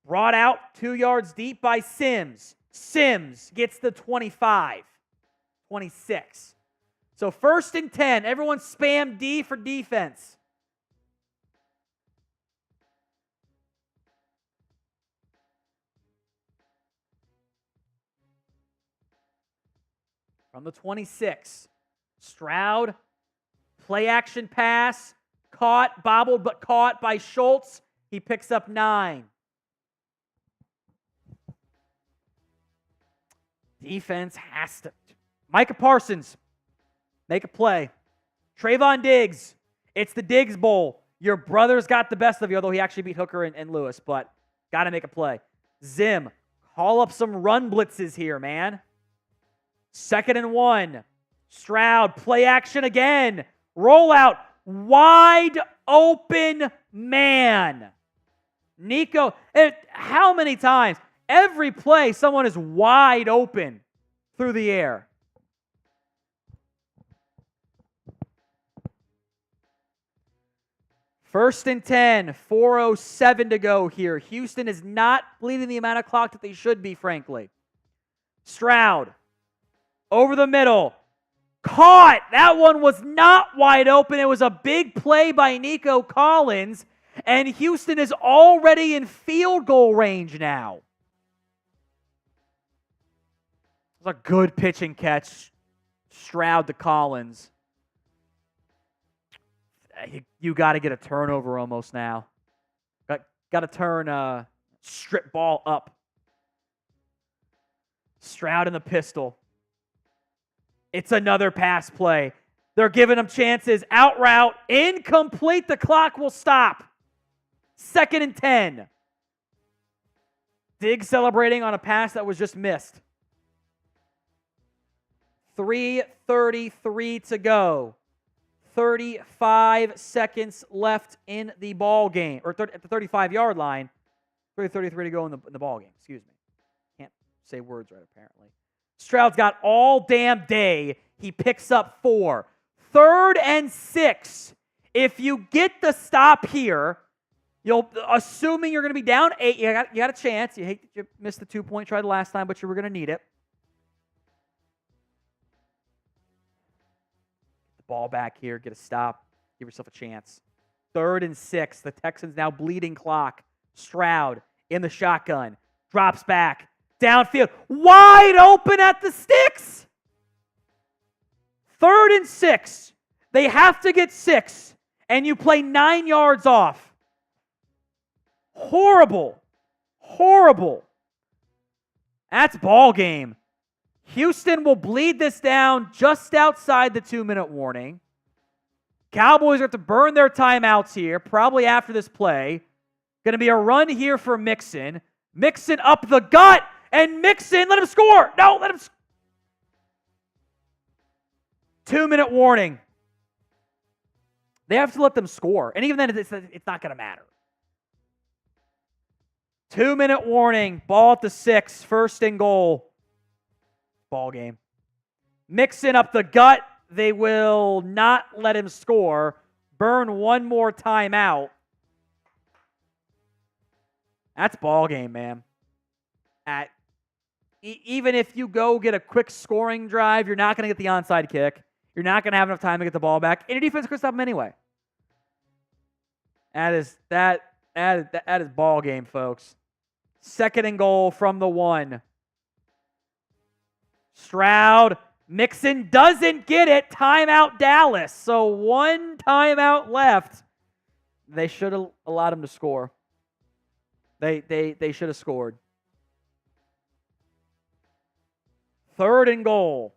Brought out 2 yards deep by Sims. Sims gets the 25, 26. So 1st and 10. Everyone spam D for defense. From the 26. Stroud, play action pass, caught, bobbled but caught by Schultz. He picks up 9. Defense has to. Micah Parsons, make a play. Trayvon Diggs, it's the Diggs Bowl. Your brother's got the best of you, although he actually beat Hooker and Lewis, but got to make a play. Zim, call up some run blitzes here, man. 2nd and 1. Stroud, play action again. Rollout, wide open man. Nico, how many times? Every play, someone is wide open through the air. First and 10, 4:07 to go here. Houston is not bleeding the amount of clock that they should be, frankly. Stroud, over the middle. Caught! That one was not wide open. It was a big play by Nico Collins, and Houston is already in field goal range now. It was a good pitching catch. Stroud to Collins. You got to get a turnover almost now. Got to turn strip ball up. Stroud in the pistol. It's another pass play. They're giving them chances. Out route, incomplete. The clock will stop. 2nd and 10. Diggs celebrating on a pass that was just missed. 3:33 to go. 35 seconds left in the ball game, or at the 35-yard line. 3:33 to go in the ball game. Excuse me. Can't say words right, apparently. Stroud's got all damn day. He picks up 4. 3rd and 6. If you get the stop here, assuming you're going to be down 8, you got a chance. You hate that you missed the 2-point try the last time, but you were going to need it. Get the ball back here. Get a stop. Give yourself a chance. 3rd and 6. The Texans now bleeding clock. Stroud in the shotgun. Drops back. Downfield. Wide open at the sticks. 3rd and 6. They have to get 6. And you play 9 yards off. Horrible. Horrible. That's ball game. Houston will bleed this down just outside the 2-minute warning. Cowboys have to burn their timeouts here, probably after this play. Going to be a run here for Mixon. Mixon up the gut, and Mixon, let him score. No, let him 2-minute warning. They have to let them score. And even then, it's not going to matter. 2-minute warning. Ball at the 6. 1st and goal. Ball game. Mixon up the gut. They will not let him score. Burn one more timeout. That's ball game, man. Even if you go get a quick scoring drive, you're not going to get the onside kick. You're not going to have enough time to get the ball back. And your defense could stop him anyway. That is ball game, folks. 2nd and goal from the 1. Stroud. Mixon doesn't get it. Timeout Dallas. So 1 timeout left. They should have allowed him to score. They should have scored. 3rd and goal.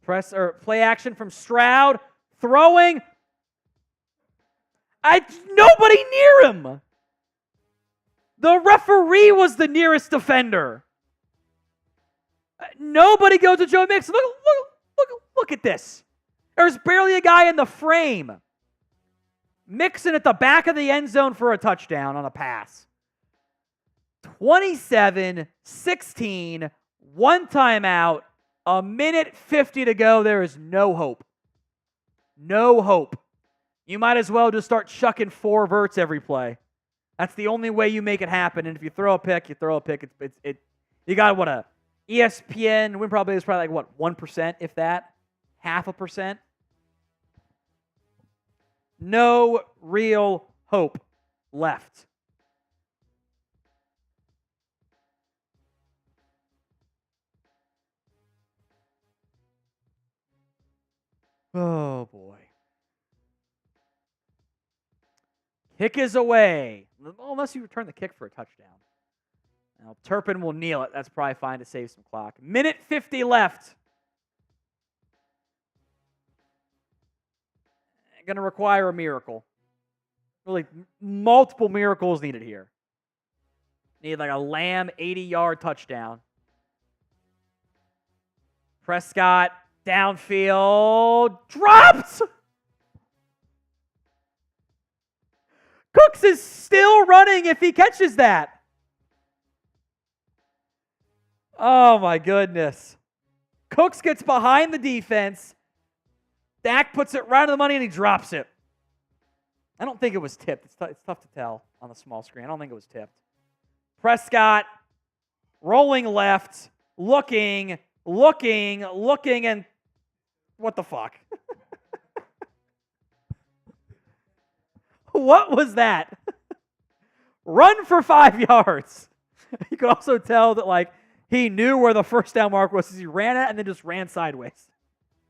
Press or play action from Stroud. Throwing. Nobody near him. The referee was the nearest defender. Nobody goes to Joe Mixon. Look at this. There's barely a guy in the frame. Mixon at the back of the end zone for a touchdown on a pass. 27-16, 1 timeout, 1:50 to go. There is no hope. No hope. You might as well just start chucking 4 verts every play. That's the only way you make it happen. And if you throw a pick, you throw a pick. You got what a ESPN win probably is probably like 1%, if that, 0.5%. No real hope left. Oh boy. Kick is away. Unless you return the kick for a touchdown. Now, Turpin will kneel it. That's probably fine to save some clock. 1:50 left. Going to require a miracle. Really, multiple miracles needed here. Need like a Lamb 80-yard touchdown. Prescott, downfield, dropped! Cooks is still running if he catches that. Oh, my goodness. Cooks gets behind the defense. Dak puts it right on the money, and he drops it. I don't think it was tipped. It's tough to tell on the small screen. I don't think it was tipped. Prescott rolling left, looking, and what the fuck? What was that? Run for 5 yards. You could also tell that, like, he knew where the first down mark was as he ran it and then just ran sideways.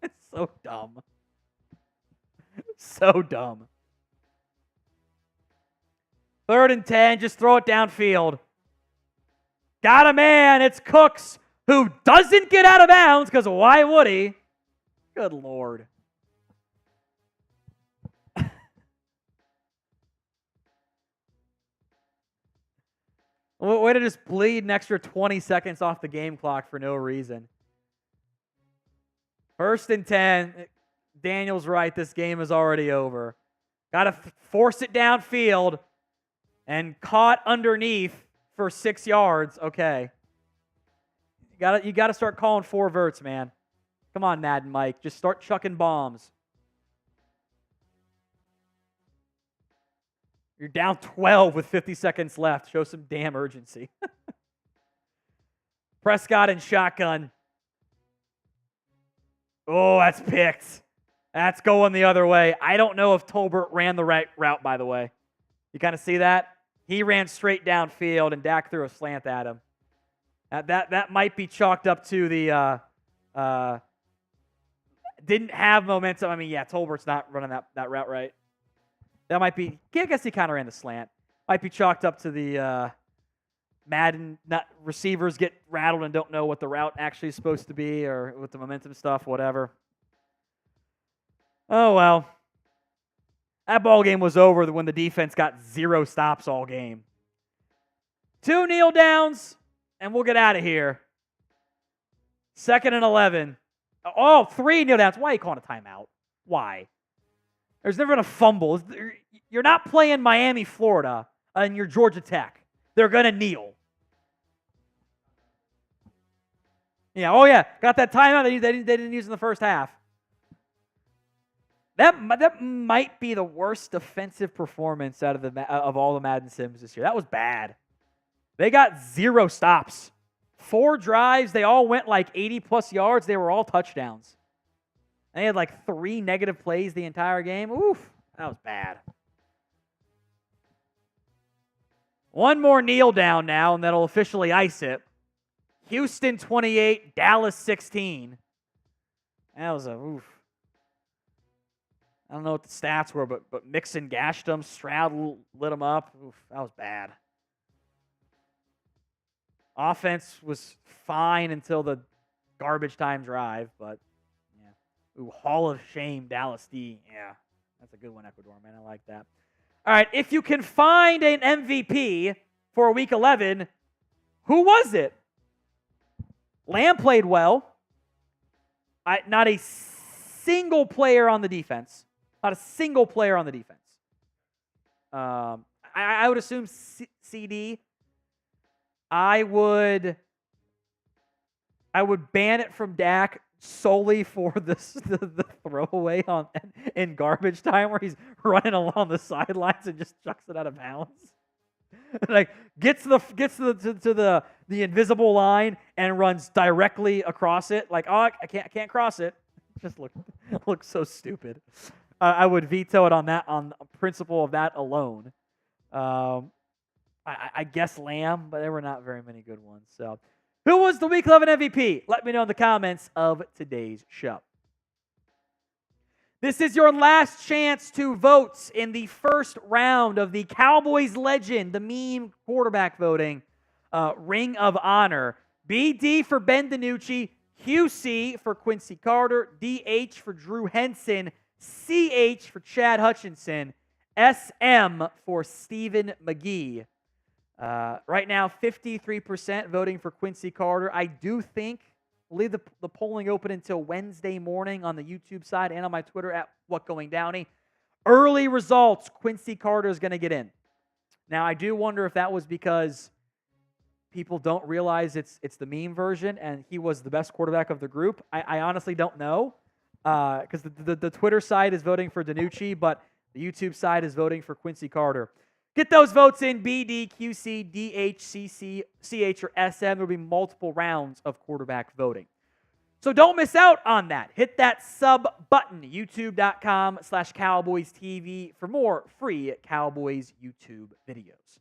It's so dumb. So dumb. 3rd and 10, just throw it downfield. Got a man. It's Cooks, who doesn't get out of bounds because why would he? Good Lord. Way to just bleed an extra 20 seconds off the game clock for no reason. 1st and 10. Daniel's right. This game is already over. Got to force it downfield and caught underneath for 6 yards. Okay. You got to start calling 4 verts, man. Come on, Madden Mike. Just start chucking bombs. You're down 12 with 50 seconds left. Show some damn urgency. Prescott and shotgun. Oh, that's picked. That's going the other way. I don't know if Tolbert ran the right route, by the way. You kind of see that? He ran straight downfield, and Dak threw a slant at him. That might be chalked up to the didn't have momentum. I mean, yeah, Tolbert's not running that route right. That might be, I guess he kind of ran the slant. Might be chalked up to the Madden receivers get rattled and don't know what the route actually is supposed to be or with the momentum stuff, whatever. Oh, well. That ball game was over when the defense got 0 stops all game. 2 kneel downs, and we'll get out of here. 2nd and 11. Oh, 3 kneel downs. Why are you calling a timeout? Why? There's never been a fumble. You're not playing Miami, Florida, and you're Georgia Tech. They're going to kneel. Yeah, oh yeah, got that timeout they didn't use in the first half. That might be the worst defensive performance out of all the Madden Sims this year. That was bad. They got 0 stops. 4 drives, they all went like 80-plus yards. They were all touchdowns. They had like 3 negative plays the entire game. Oof, that was bad. 1 more kneel down now, and that'll officially ice it. Houston 28, Dallas 16. That was a oof. I don't know what the stats were, but Mixon gashed them. Stroud lit them up. Oof, that was bad. Offense was fine until the garbage time drive, but yeah. Ooh, Hall of Shame, Dallas D. Yeah, that's a good one, Ecuador, man. I like that. All right, if you can find an MVP for Week 11, who was it? Lamb played well. Not a single player on the defense. Not a single player on the defense. I would assume CD. I would ban it from Dak solely for the throwaway in garbage time where he's running along the sidelines and just chucks it out of bounds. Like gets to the invisible line and runs directly across it. Like, oh, I can't cross it. Just looks so stupid. I would veto it on the principle of that alone. I guess Lamb, but there were not very many good ones. So, who was the Week 11 MVP? Let me know in the comments of today's show. This is your last chance to vote in the first round of the Cowboys Legend, the meme quarterback voting, Ring of Honor. BD for Ben DiNucci, QC for Quincy Carter, DH for Drew Henson, CH for Chad Hutchinson, SM for Stephen McGee. Right now, 53% voting for Quincy Carter. I do think we'll leave the polling open until Wednesday morning on the YouTube side and on my Twitter at WhatGoingDowney. Early results, Quincy Carter is going to get in. Now, I do wonder if that was because people don't realize it's the meme version and he was the best quarterback of the group. I honestly don't know because the Twitter side is voting for DiNucci, but the YouTube side is voting for Quincy Carter. Get those votes in, BD, QC, DH, CC, CH, or SM. There will be multiple rounds of quarterback voting. So don't miss out on that. Hit that sub button, youtube.com/CowboysTV for more free Cowboys YouTube videos.